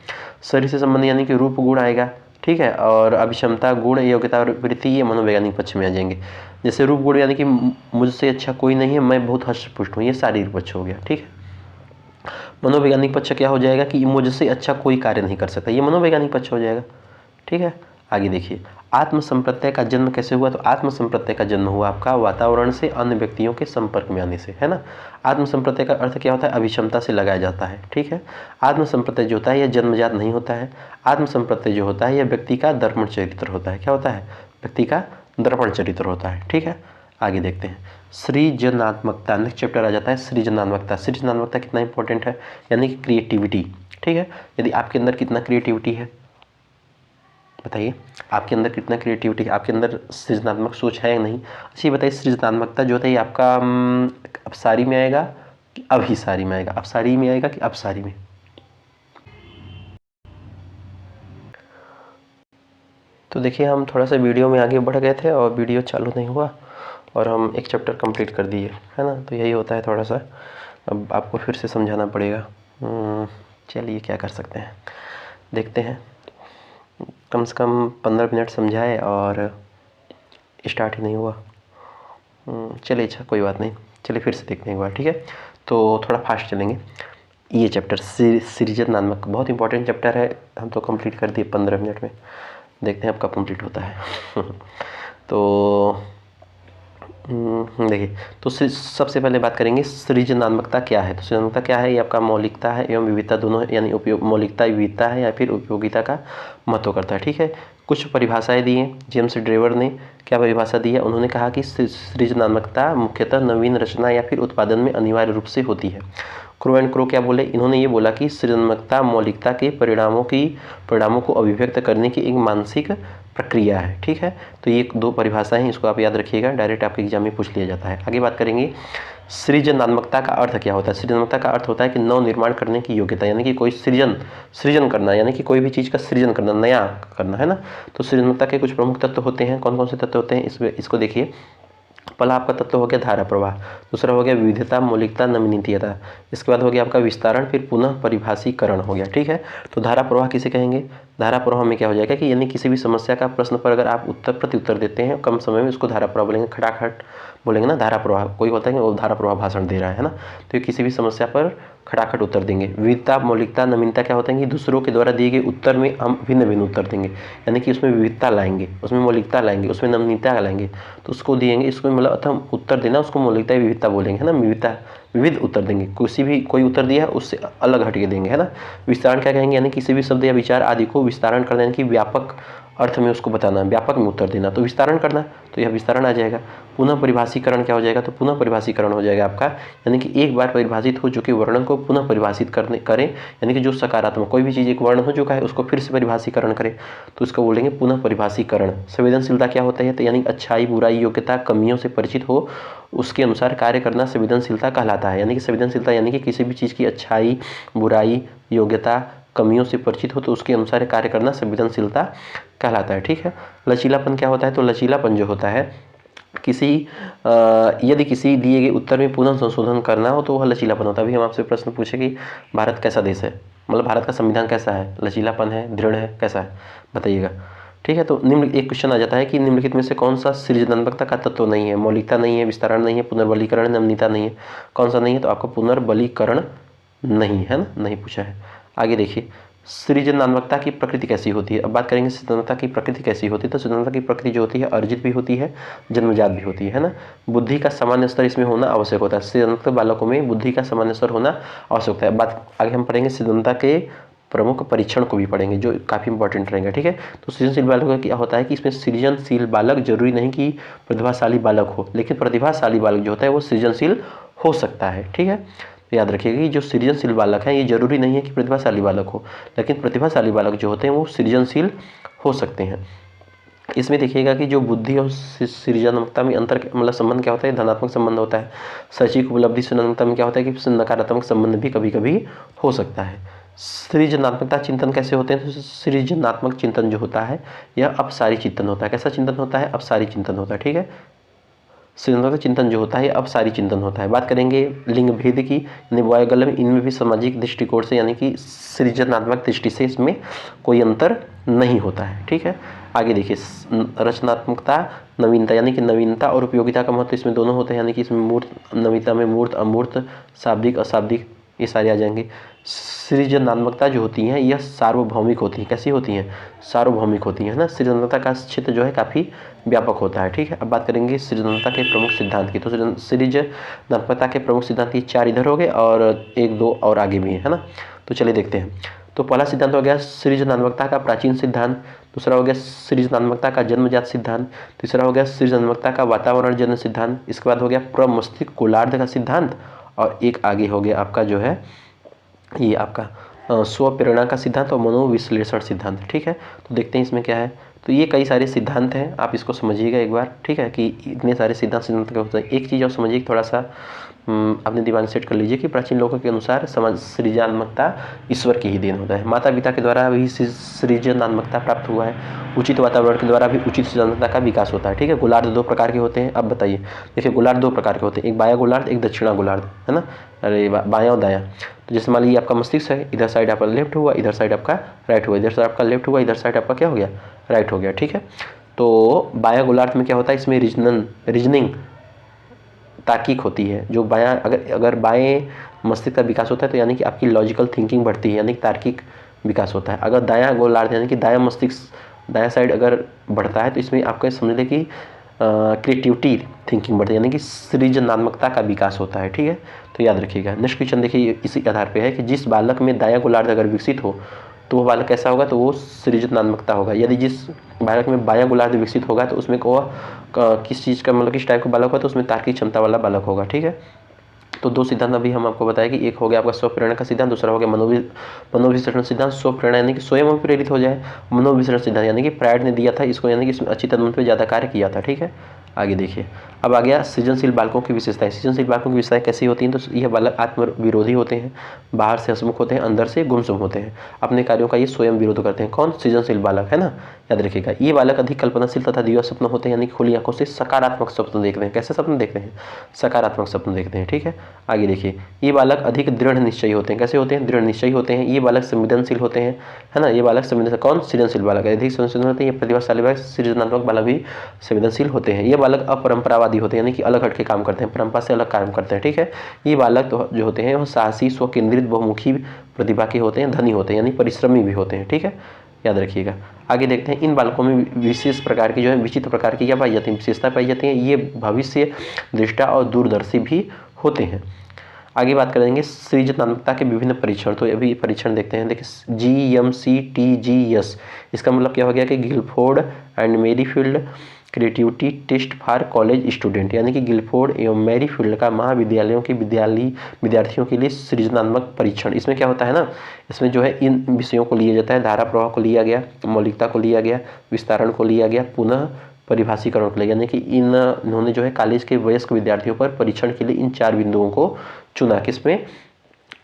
शरीर से संबंधित यानी कि रूप गुण आएगा, ठीक है, और अभिक्षमता, गुण, योग्यता और वृत्ति ये मनोवैज्ञानिक पक्ष में आ जाएंगे। जैसे रूप गुण यानी कि मुझसे अच्छा कोई नहीं है, मैं बहुत हष्ट-पुष्ट हूँ, ये शारीरिक पक्ष हो गया, ठीक है। मनोवैज्ञानिक पक्ष क्या हो जाएगा कि मुझसे अच्छा कोई कार्य नहीं कर सकता, ये मनोवैज्ञानिक पक्ष हो जाएगा, ठीक है। आगे देखिए, आत्म संप्रत्यय का जन्म कैसे हुआ, तो आत्म संप्रत्यय का जन्म हुआ आपका वातावरण से अन्य व्यक्तियों के संपर्क में आने से, है ना। आत्म संप्रत्यय का अर्थ क्या होता है, अभिक्षमता से लगाया जाता है, ठीक है। आत्म संप्रत्यय जो होता है यह जन्मजात नहीं होता है। आत्म संप्रत्यय जो होता है यह व्यक्ति का दर्पण चरित्र होता है, क्या होता है, व्यक्ति का दर्पण चरित्र होता है, ठीक है। आगे देखते हैं, सृजनात्मकता, नेक्स्ट चैप्टर आ जाता है सृजनात्मकता। सृजनात्मकता कितना इंपॉर्टेंट है, यानी कि क्रिएटिविटी, ठीक है। यदि आपके अंदर कितना क्रिएटिविटी है, बताइए आपके अंदर कितना क्रिएटिविटी है, आपके अंदर सृजनात्मक सोच है या नहीं। अच्छा ये बताइए, सृजनात्मकता जो होता है ये आपका अपसारी में आएगा कि अभिसारी में आएगा, अपसारी में आएगा कि अपसारी में। तो देखिए हम थोड़ा सा वीडियो में आगे बढ़ गए थे और वीडियो चालू नहीं हुआ और हम एक चैप्टर कंप्लीट कर दिए, है ना। तो यही होता है थोड़ा सा, अब आपको फिर से समझाना पड़ेगा। चलिए क्या कर सकते हैं, देखते हैं। कम से कम 15 मिनट समझाए और स्टार्ट ही नहीं हुआ। चलिए अच्छा कोई बात नहीं, चलिए फिर से देखते हैं एक बार, ठीक है। तो थोड़ा फास्ट चलेंगे। ये चैप्टर सृजनात्मक बहुत इंपॉर्टेंट चैप्टर है, हम तो कंप्लीट कर दिए 15 मिनट में, देखते हैं अब कब कंप्लीट होता है। तो देखिए, तो सबसे पहले बात करेंगे सृजनात्मकता क्या है। तो सृजनात्मकता क्या है, ये आपका मौलिकता है एवं विविधता दोनों है, यानी मौलिकता विविधता है या फिर उपयोगिता का महत्व करता है, ठीक है। कुछ परिभाषाएं दी हैं, जेम्स ड्रेवर ने क्या परिभाषा दी है, उन्होंने कहा कि सृजनात्मकता मुख्यतः नवीन रचना या फिर उत्पादन में अनिवार्य रूप से होती है। क्रो एंड क्रो क्या बोले, इन्होंने ये बोला कि सृजनात्मकता मौलिकता के परिणामों को अभिव्यक्त करने की एक मानसिक प्रक्रिया है, ठीक है। तो ये 2 परिभाषाएं हैं, इसको आप याद रखिएगा, डायरेक्ट आपके एग्जाम में पूछ लिया जाता है। आगे बात करेंगे, सृजनात्मकता का अर्थ क्या होता है। सृजनात्मकता का अर्थ होता है कि नव निर्माण करने की योग्यता, यानी कि कोई सृजन करना, यानी कि कोई भी चीज़ का सृजन करना, नया करना, है ना। तो सृजनात्मकता के कुछ प्रमुख तत्व होते हैं, कौन कौन से तत्व होते हैं, इसको देखिए। पहला आपका तत्व हो गया धारा प्रवाह, दूसरा हो गया विविधता, मौलिकता, नवीनीयता, इसके बाद हो गया आपका विस्तारण, फिर पुनः परिभाषीकरण हो गया, ठीक है। तो धारा प्रवाह किसे कहेंगे, धारा प्रवाह में क्या हो जाएगा कि यानी किसी भी समस्या का प्रश्न पर अगर आप प्रति उत्तर देते हैं कम समय में, उसको धारा प्रवाह बोलेंगे। खटाखट बोलेंगे ना धारा प्रवाह, कोई होता है कि वो धारा प्रवाह भाषण दे रहा है ना, तो ये किसी भी समस्या पर खटाखट उत्तर देंगे। विविधता, मौलिकता, नवीनता क्या होता है कि दूसरों के द्वारा दिए गए उत्तर में हम भिन्न भिन्न उत्तर देंगे, यानी कि उसमें विविधता लाएंगे, उसमें मौलिकता लाएंगे, उसमें नवीनता लाएंगे, तो उसको दिएंगे। इसको मतलब हम उत्तर देना, उसको मौलिकता विविधता बोलेंगे, है ना। विविध उत्तर देंगे, कोई उत्तर दिया है उससे अलग हट के देंगे, है ना। विस्तारण क्या कहेंगे, यानी किसी भी शब्द या विचार आदि को विस्तारण करना, यानी कि व्यापक अर्थ में उसको बताना, व्यापक में उत्तर देना, तो विस्तारण करना, तो यह विस्तारण आ जाएगा। पुनः परिभाषीकरण क्या हो जाएगा, तो पुनः परिभाषीकरण हो जाएगा आपका, यानी कि एक बार परिभाषित हो चुके वर्णन को पुनः परिभाषित करें, यानी कि जो सकारात्मक कोई भी चीज़ एक वर्ण हो चुका है उसको फिर से परिभाषीकरण करें, तो इसको बोलेंगे पुनः परिभाषीकरण। संवेदनशीलता क्या होता है, तो यानी अच्छाई, बुराई, योग्यता, कमियों से परिचित हो उसके अनुसार कार्य करना संवेदनशीलता कहलाता है। यानी कि संवेदनशीलता यानी कि किसी भी चीज़ की अच्छाई, बुराई, योग्यता, कमियों से परिचित हो तो उसके अनुसार कार्य करना संवेदनशीलता कहलाता है। ठीक है, लचीलापन क्या होता है? तो लचीलापन जो होता है यदि किसी दिए गए उत्तर में पुनः संशोधन करना हो तो वह लचीलापन होता है। अभी हम आपसे प्रश्न पूछे कि भारत कैसा देश है, मतलब भारत का संविधान कैसा है, लचीलापन है, दृढ़ है, कैसा है, बताइएगा। ठीक है, तो निम्न एक क्वेश्चन आ जाता है कि निम्नलिखित में से कौन सा सृजनात्मकता का तत्व नहीं है? मौलिकता नहीं है, विस्तारण नहीं है, पुनर्बलीकरण, नमनीयता नहीं है। कौन सा नहीं है? तो आपका पुनर्बलीकरण नहीं है ना, नहीं पूछा है। आगे देखिए, सृजनात्मकता की प्रकृति कैसी होती है? अब बात करेंगे सृजनात्मकता की प्रकृति कैसी होती है। तो सृजनात्मकता की प्रकृति जो होती है अर्जित भी होती है, जन्मजात भी होती है ना। बुद्धि का सामान्य स्तर इसमें होना आवश्यक होता है। सृजनात्मक बालकों में बुद्धि का सामान्य स्तर होना आवश्यक होता है। बात आगे हम पढ़ेंगे सृजनता के प्रमुख परीक्षण को भी पढ़ेंगे, जो काफ़ी इंपॉर्टेंट रहेंगे। ठीक है, तो सृजनशील बालक का क्या होता है कि इसमें सृजनशील बालक जरूरी नहीं कि प्रतिभाशाली बालक हो, लेकिन प्रतिभाशाली बालक जो होता है वो सृजनशील हो सकता है। ठीक है, तो याद रखिएगा कि जो सृजनशील बालक हैं ये जरूरी नहीं है कि प्रतिभाशाली बालक हो, लेकिन प्रतिभाशाली बालक जो होते हैं वो सृजनशील हो सकते हैं। इसमें देखिएगा कि जो बुद्धि और सृजनात्मकता में अंतर मतलब संबंध क्या होता है? धनात्मक संबंध होता है। शैक्षिक उपलब्धि सृजनात्मकता में क्या होता है कि नकारात्मक संबंध भी कभी कभी हो सकता है। सृजनात्मकता चिंतन कैसे होते हैं? तो सृजनात्मक चिंतन जो होता है यह अपसारी चिंतन होता है। कैसा चिंतन होता है? अपसारी चिंतन होता है। ठीक है, सृजनात्मक चिंतन जो होता है अपसारी चिंतन होता है। बात करेंगे लिंग भेद की, यानी बॉय गर्ल में, इनमें भी सामाजिक दृष्टिकोण से यानी कि सृजनात्मक दृष्टि से इसमें कोई अंतर नहीं होता है। ठीक है, आगे देखिए, रचनात्मकता, नवीनता, यानी कि नवीनता और उपयोगिता का महत्व इसमें दोनों होते हैं, यानी कि इसमें मूर्त, नवीनता में मूर्त, अमूर्त, शाब्दिक, अशाब्दिक, ये सारे आ जाएंगे। सृजनात्मकता जो होती हैं यह सार्वभौमिक होती हैं। कैसी होती हैं? सार्वभौमिक होती हैं ना। सृजनात्मकता का क्षेत्र जो है काफ़ी व्यापक होता है। ठीक है, अब बात करेंगे सृजनात्मकता के प्रमुख सिद्धांत की। तो सृजनात्मकता के प्रमुख सिद्धांत की 4 इधर हो गए और 1-2 और आगे भी है ना। तो चलिए देखते हैं। तो पहला सिद्धांत हो गया सृजनात्मकता का प्राचीन सिद्धांत, दूसरा हो गया सृजनात्मकता का जन्मजात सिद्धांत, तीसरा हो गया सृजनात्मकता का वातावरण जन्य सिद्धांत, इसके बाद हो गया प्रमस्तिष्क गोलार्ध का सिद्धांत, और एक आगे हो गया आपका जो है ये आपका स्वप्रेरणा का सिद्धांत और मनोविश्लेषण सिद्धांत। ठीक है, तो देखते हैं इसमें क्या है। तो ये कई सारे सिद्धांत हैं, आप इसको समझिएगा एक बार। ठीक है, कि इतने सारे सिद्धांत क्या होते हैं। एक चीज़ और समझिए, थोड़ा सा अपने दिमाग सेट कर लीजिए कि प्राचीन लोगों के अनुसार समाज सृजनात्मकता ईश्वर की ही देन होता है। माता पिता के द्वारा भी सृजनात्मकता प्राप्त हुआ है, उचित वातावरण के द्वारा भी उचित सृजनात्मकता का विकास होता है। ठीक है, गोलार्ध 2 प्रकार के होते हैं। अब बताइए, देखिए गोलार्ध 2 प्रकार के होते हैं, एक बाया गोलार्ध, एक दक्षिणा गोलार्ध, है ना। अरे बायां और दायां, तो जैसे मान लीजिए आपका मस्तिष्क है, इधर साइड आपका लेफ्ट हुआ, इधर साइड आपका राइट हुआ, इधर साइड आपका लेफ्ट हुआ, इधर साइड आपका क्या हो गया? राइट हो गया। ठीक है, तो बाया गोलार्ध में क्या होता है? इसमें रीजनिंग तार्किक होती है। जो बायां अगर बाएं मस्तिष्क का विकास होता है तो यानी कि आपकी लॉजिकल थिंकिंग बढ़ती है, यानी कि तार्किक विकास होता है। अगर दायां गोलार्ध यानी कि दायां मस्तिष्क, दायां साइड अगर बढ़ता है तो इसमें आपका समझ लें कि क्रिएटिविटी थिंकिंग बढ़ती है, यानी कि सृजनात्मकता का विकास होता है। ठीक है, तो याद रखिएगा। नेक्स्ट क्वेश्चन देखिए, इसी आधार पे है कि जिस बालक में दायां गोलार्ध अगर विकसित हो तो वो बालक कैसा होगा? तो वो सृजनात्मकता होगा। यदि जिस बालक में बायां गोलार्ध विकसित होगा तो उसमें वह किस चीज़ का मतलब किस टाइप का बालक होगा? तो उसमें तार्किक क्षमता वाला बालक होगा। ठीक है, तो 2 सिद्धांत अभी हम आपको बताया कि एक हो गया आपका स्वप्रेरणा का सिद्धांत, दूसरा हो गया मनोविश्लेषण सिद्धांत। स्वप्रेरणा यानी कि स्वयं प्रेरित हो जाए, मनोविश्लेषण सिद्धांत यानी कि फ्रायड ने दिया था इसको, यानी कि इसमें अच्छी तदमन पे ज़्यादा कार्य किया था। ठीक है, आगे देखिए, अब आ गया सृजनशील बालकों की विशेषताएं। सृजनशील बालकों की विशेषताएं कैसी होती हैं? तो यह बालक आत्म विरोधी होते हैं, बाहर से हंसमुख होते हैं, अंदर से गुमसुम होते हैं, अपने कार्यों का ये स्वयं विरोध करते हैं। कौन? सृजनशील बालक, है ना। याद रखिएगा, ये बालक अधिक कल्पनाशील तथा दिव्य स्वप्न होते हैं, यानी खुली आंखों से सकारात्मक स्वप्न देखते हैं। कैसे स्वप्न देखते हैं? सकारात्मक स्वप्न देखते हैं। ठीक है, आगे देखिए, ये बालक अधिक दृढ़ निश्चयी होते हैं। कैसे होते हैं? दृढ़ निश्चयी होते हैं। ये बालक संवेदनशील होते हैं, है ना। ये बालक संवेदनशील, कौन? सृजनशील बालक अधिक संवेदनशील होते हैं। ये प्रतिभाशाली बालक, सृजनात्मक बालक भी संवेदनशील होते हैं। ये बालक अपरंपरावादी होते हैं, यानी कि अलग हट के काम करते हैं, परंपरा से अलग काम करते हैं। ठीक है, ये बालक तो जो होते हैं वो साहसी, स्वकेंद्रित, बहुमुखी प्रतिभा के होते हैं, धनी होते हैं, यानी परिश्रमी भी होते हैं। ठीक है, याद रखिएगा। आगे देखते हैं, इन बालकों में विशेष प्रकार की जो है विचित्र प्रकार की क्या पाई जाती है? विशेषता पाई जाती है। ये भविष्य दृष्टा और दूरदर्शी भी होते हैं। आगे बात करेंगे सृजनात्मकता के विभिन्न परीक्षण। तो अभी परीक्षण देखते हैं। देखिए GMCTGS, इसका मतलब क्या हो गया कि Guilford and Merrifield creativity test for college student, यानी कि गिलफोर्ड एवं मेरीफील्ड का महाविद्यालयों के विद्यार्थियों के लिए सृजनात्मक परीक्षण। इसमें क्या होता है ना, इसमें जो है इन विषयों को लिया जाता है। धारा प्रवाह को लिया गया, मौलिकता को लिया गया, विस्तारण को लिया गया, पुनः परिभाषीकरण को लिया, यानी कि इन्होंने जो है कॉलेज के वयस्क विद्यार्थियों पर परीक्षण के लिए इन 4 बिंदुओं को चुना। किसमें?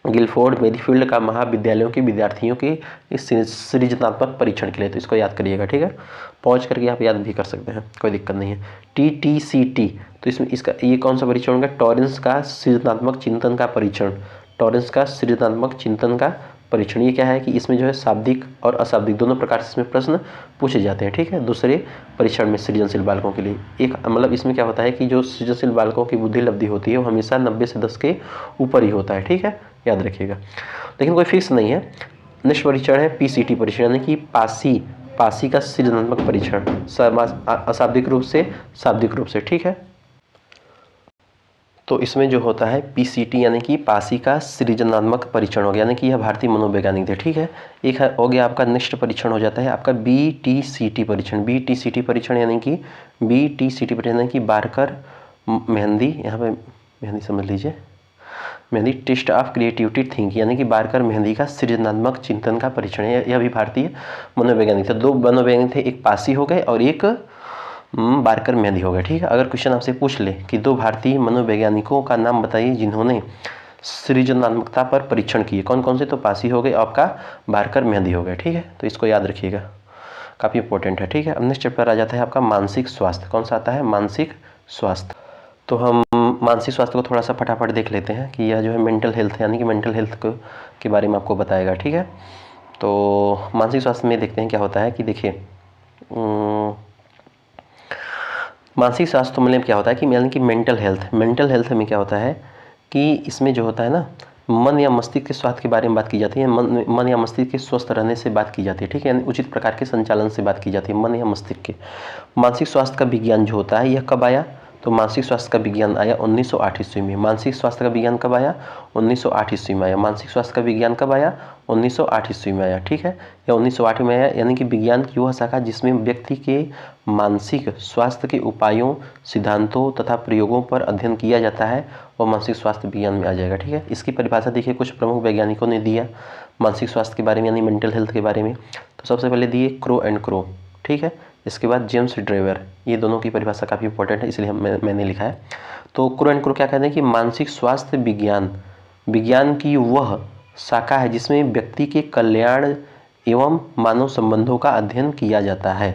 गिलफोर्ड मेरीफील्ड का महाविद्यालयों के विद्यार्थियों के इस सृजनात्मक परीक्षण के लिए, तो इसको याद करिएगा, ठीक है। पॉज करके आप याद भी कर सकते हैं, कोई दिक्कत नहीं है। TTCT, तो इसमें इसका ये कौन सा परीक्षण होगा? टॉरेंस का सृजनात्मक चिंतन का परीक्षण। टॉरेंस का सृजनात्मक चिंतन का परीक्षण, ये क्या है कि इसमें जो है शाब्दिक और अशाब्दिक दोनों प्रकार से इसमें प्रश्न पूछे जाते हैं, ठीक है। दूसरे परीक्षण में सृजनशील बालकों के लिए एक मतलब इसमें क्या होता है कि जो सृजनशील बालकों की बुद्धि लब्धि होती है वो हमेशा 90 से 10 के ऊपर ही होता है, ठीक है, याद रखिएगा। लेकिन कोई फिक्स नहीं है। नेक्स्ट परीक्षण है PCT परीक्षण, यानी कि पासी का सृजनात्मक परीक्षण, अशाब्दिक रूप से शाब्दिक रूप से, ठीक है। तो इसमें जो होता है PCT यानी कि पासी का सृजनात्मक परीक्षण हो गया, यानी कि यह भारतीय मनोवैज्ञानिक थे, ठीक है। एक हो गया आपका नेक्स्ट परीक्षण हो जाता है आपका BTCT परीक्षण। BTCT परीक्षण यानी कि BTCT परीक्षण यानी कि बारकर मेहंदी, यहाँ पे मेहंदी समझ लीजिए, Mehdi test of creativity think, यानी कि बारकर मेहंदी का सृजनात्मक चिंतन का परीक्षण है। यह भी भारतीय मनोवैज्ञानिक थे। 2 मनोवैज्ञानिक थे, एक पासी हो गए और एक बारकर मेहंदी हो गए, ठीक है। अगर क्वेश्चन आपसे पूछ ले कि 2 भारतीय मनोवैज्ञानिकों का नाम बताइए जिन्होंने सृजनात्मकता पर परीक्षण किए, कौन कौन से? तो पासी हो गए, आपका बारकर मेहंदी हो गए, ठीक है। तो इसको याद रखिएगा, काफ़ी इंपॉर्टेंट है, ठीक है। अब नेक्स्ट चैप्टर आ जाता है आपका मानसिक स्वास्थ्य। कौन सा आता है? मानसिक स्वास्थ्य। तो हम मानसिक स्वास्थ्य को थोड़ा सा फटाफट देख लेते हैं कि यह जो है मेंटल हेल्थ यानी कि मेंटल हेल्थ के बारे में आपको बताएगा, ठीक है। तो मानसिक स्वास्थ्य में देखते हैं क्या होता है कि देखिए मानसिक स्वास्थ्य मतलब क्या होता है कि यानी कि मेंटल हेल्थ में क्या होता है कि इसमें जो होता है ना, मन या मस्तिष्क के स्वास्थ्य के बारे में बात की जाती है। मन या मस्तिष्क के स्वस्थ रहने से बात की जाती है, ठीक है, यानी उचित प्रकार के संचालन से बात की जाती है मन या मस्तिष्क के। मानसिक स्वास्थ्य का विज्ञान जो होता है यह कब आया? तो मानसिक स्वास्थ्य का विज्ञान आया 1908 ईस्वी में। मानसिक स्वास्थ्य का विज्ञान कब आया? 1908 ईस्वी में आया। मानसिक स्वास्थ्य का विज्ञान कब आया? 1908 ईस्वी में आया, ठीक है, या 1908 में आया। यानी कि विज्ञान की वह शाखा जिसमें व्यक्ति के मानसिक स्वास्थ्य के उपायों, सिद्धांतों तथा प्रयोगों पर अध्ययन किया जाता है, वह मानसिक स्वास्थ्य विज्ञान में आ जाएगा, ठीक है। इसकी परिभाषा देखिए कुछ प्रमुख वैज्ञानिकों ने दिया मानसिक स्वास्थ्य के बारे में यानी मेंटल हेल्थ के बारे में। तो सबसे पहले दिए क्रो एंड क्रो, ठीक है। इसके बाद जेम्स ड्रेवर, ये दोनों की परिभाषा काफ़ी इंपॉर्टेंट है इसलिए मैंने लिखा है। तो क्रो एंड क्रो क्या कहते हैं कि मानसिक स्वास्थ्य विज्ञान की वह शाखा है जिसमें व्यक्ति के कल्याण एवं मानव संबंधों का अध्ययन किया जाता है,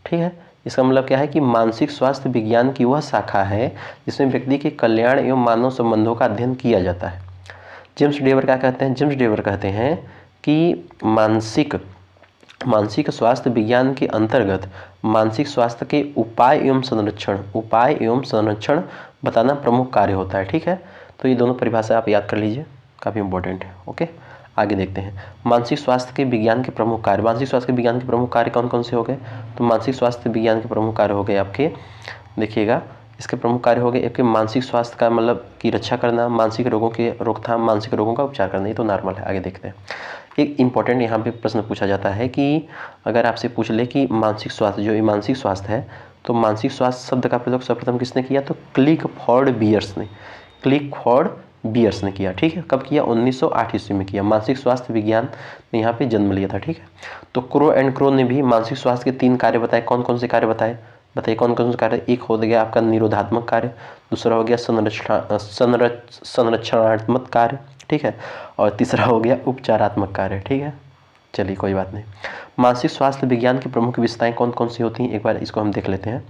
ठीक है। इसका मतलब क्या है कि मानसिक स्वास्थ्य विज्ञान की वह शाखा है जिसमें व्यक्ति के कल्याण एवं मानव संबंधों का अध्ययन किया जाता है। जेम्स ड्रेवर क्या कहते हैं? जेम्स ड्रेवर कहते हैं कि मानसिक स्वास्थ्य विज्ञान के अंतर्गत मानसिक स्वास्थ्य के उपाय एवं संरक्षण बताना प्रमुख कार्य होता है, ठीक है। तो ये दोनों परिभाषा आप याद कर लीजिए, काफ़ी इंपॉर्टेंट है, ओके। आगे देखते हैं मानसिक स्वास्थ्य के विज्ञान के प्रमुख कार्य। मानसिक स्वास्थ्य के विज्ञान के प्रमुख कार्य कौन कौन से हो गए? तो मानसिक स्वास्थ्य विज्ञान के प्रमुख कार्य हो गए आपके, देखिएगा इसके प्रमुख कार्य हो गए एक मानसिक स्वास्थ्य का मतलब की रक्षा करना, मानसिक रोगों के रोकथाम, मानसिक रोगों का उपचार करना, ये तो नॉर्मल है। आगे देखते हैं एक इंपॉर्टेंट यहाँ पे प्रश्न पूछा जाता है कि अगर आपसे पूछ ले कि मानसिक स्वास्थ्य जो ये मानसिक स्वास्थ्य है, तो मानसिक स्वास्थ्य शब्द का प्रयोग सर्वप्रथम किसने किया? तो क्लिकफोर्ड बियर्स ने किया, ठीक है। कब किया? 1908 ईस्वी में किया। मानसिक स्वास्थ्य विज्ञान ने यहाँ पे जन्म लिया था, ठीक है। तो क्रो एंड क्रो ने भी मानसिक स्वास्थ्य के 3 कार्य बताए। कौन कौन से कार्य बताए? बताइए कौन कौन से कार्य? एक हो गया आपका निरोधात्मक कार्य, दूसरा हो गया संरक्षणात्मक कार्य, ठीक है, और तीसरा हो गया उपचारात्मक कार्य, ठीक है। चलिए कोई बात नहीं। मानसिक स्वास्थ्य विज्ञान की प्रमुख विशेषताएं कौन कौन सी होती हैं, एक बार इसको हम देख लेते हैं।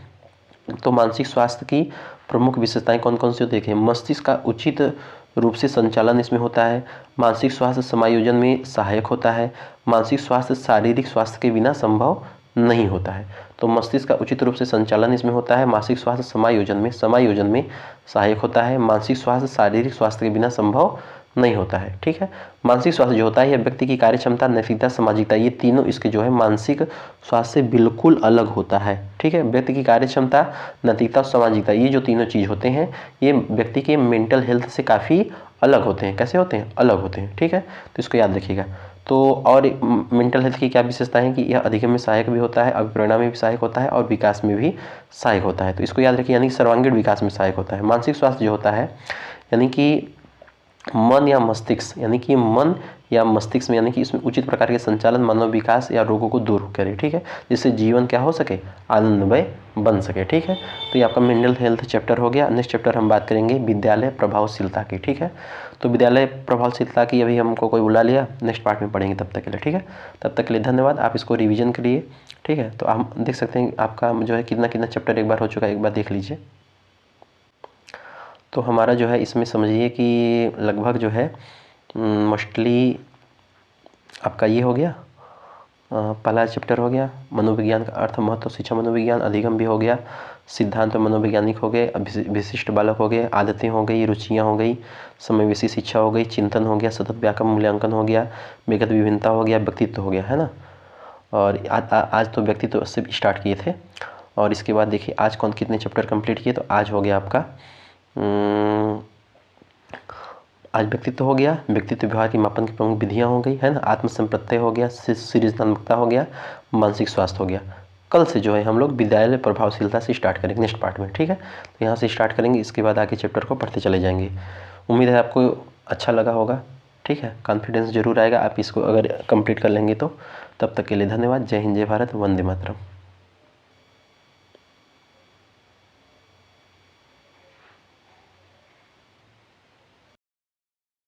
तो मानसिक स्वास्थ्य की प्रमुख विशेषताएं कौन कौन सी होती है? देखिए मस्तिष्क का उचित रूप से संचालन इसमें होता है, मानसिक स्वास्थ्य समायोजन में सहायक होता है, मानसिक स्वास्थ्य शारीरिक स्वास्थ्य के बिना संभव नहीं होता है। तो मस्तिष्क का उचित रूप से संचालन इसमें होता है, मानसिक स्वास्थ्य समायोजन में सहायक होता है, मानसिक स्वास्थ्य शारीरिक स्वास्थ्य के बिना संभव नहीं होता है, ठीक है। मानसिक स्वास्थ्य जो होता है यह व्यक्ति की कार्य क्षमता, नैतिकता, सामाजिकता, ये तीनों इसके जो है मानसिक स्वास्थ्य से बिल्कुल अलग होता है, ठीक है। व्यक्ति की कार्य क्षमता, नैतिकता और सामाजिकता, ये जो तीनों चीज़ होते हैं ये व्यक्ति के मेंटल हेल्थ से काफ़ी अलग होते हैं। कैसे होते हैं? अलग होते हैं, ठीक है। तो इसको याद रखिएगा। तो और मेंटल हेल्थ की क्या विशेषता है कि यह अधिगम में सहायक भी होता है, अभिप्रेरणा में भी सहायक होता है और विकास में भी सहायक होता है। तो इसको याद रखिए, यानी सर्वांगीण विकास में सहायक होता है। मानसिक स्वास्थ्य जो होता है यानी कि मन या या मस्तिष्क में, यानी कि इसमें उचित प्रकार के संचालन, मानव विकास या रोगों को दूर करे, ठीक है, जिससे जीवन क्या हो सके, आनंदमय बन सके, ठीक है। तो ये आपका मेंटल हेल्थ चैप्टर हो गया। नेक्स्ट चैप्टर हम बात करेंगे विद्यालय प्रभावशीलता की, ठीक है। तो विद्यालय प्रभावशीलता की अभी हमको कोई बुला लिया, नेक्स्ट पार्ट में पढ़ेंगे, तब तक के लिए, ठीक है। तब तक के लिए धन्यवाद। आप इसको रिवीजन करिए, ठीक है। तो हम देख सकते हैं आपका जो है कितना कितना चैप्टर एक बार हो चुका है, एक बार देख लीजिए। तो हमारा जो है इसमें समझिए कि लगभग जो है मोस्टली आपका ये हो गया, पहला चैप्टर हो गया, मनोविज्ञान का अर्थ, महत्व, शिक्षा, मनोविज्ञान, अधिगम भी हो गया, सिद्धांत मनोवैज्ञानिक हो गए, विशिष्ट बालक हो गए, आदतें हो गई, रुचियाँ हो गई, समावेशी शिक्षा हो गई, चिंतन हो गया, सतत व्याकरण मूल्यांकन हो गया, व्यक्तिगत विभिन्नता हो गया, व्यक्तित्व हो गया, है ना। और आज तो व्यक्तित्व से स्टार्ट किए थे। और इसके बाद देखिए आज कौन कितने चैप्टर कंप्लीट किए, तो आज हो गया आपका आज व्यक्तित्व हो गया, व्यक्तित्व व्यवहार की मापन की प्रमुख विधियाँ हो गई, है ना, आत्मसंप्रत्यय हो गया, सृजनात्मकता हो गया, मानसिक स्वास्थ्य हो गया। कल से जो है हम लोग विद्यालय प्रभावशीलता से स्टार्ट करेंगे नेक्स्ट पार्ट में, ठीक है। तो यहाँ से स्टार्ट करेंगे, इसके बाद आगे चैप्टर को पढ़ते चले जाएंगे। उम्मीद है आपको अच्छा लगा होगा, ठीक है। कॉन्फिडेंस जरूर आएगा आप इसको अगर कंप्लीट कर लेंगे तो। तब तक के लिए धन्यवाद। जय हिंद, जय भारत, वंदे मातरम।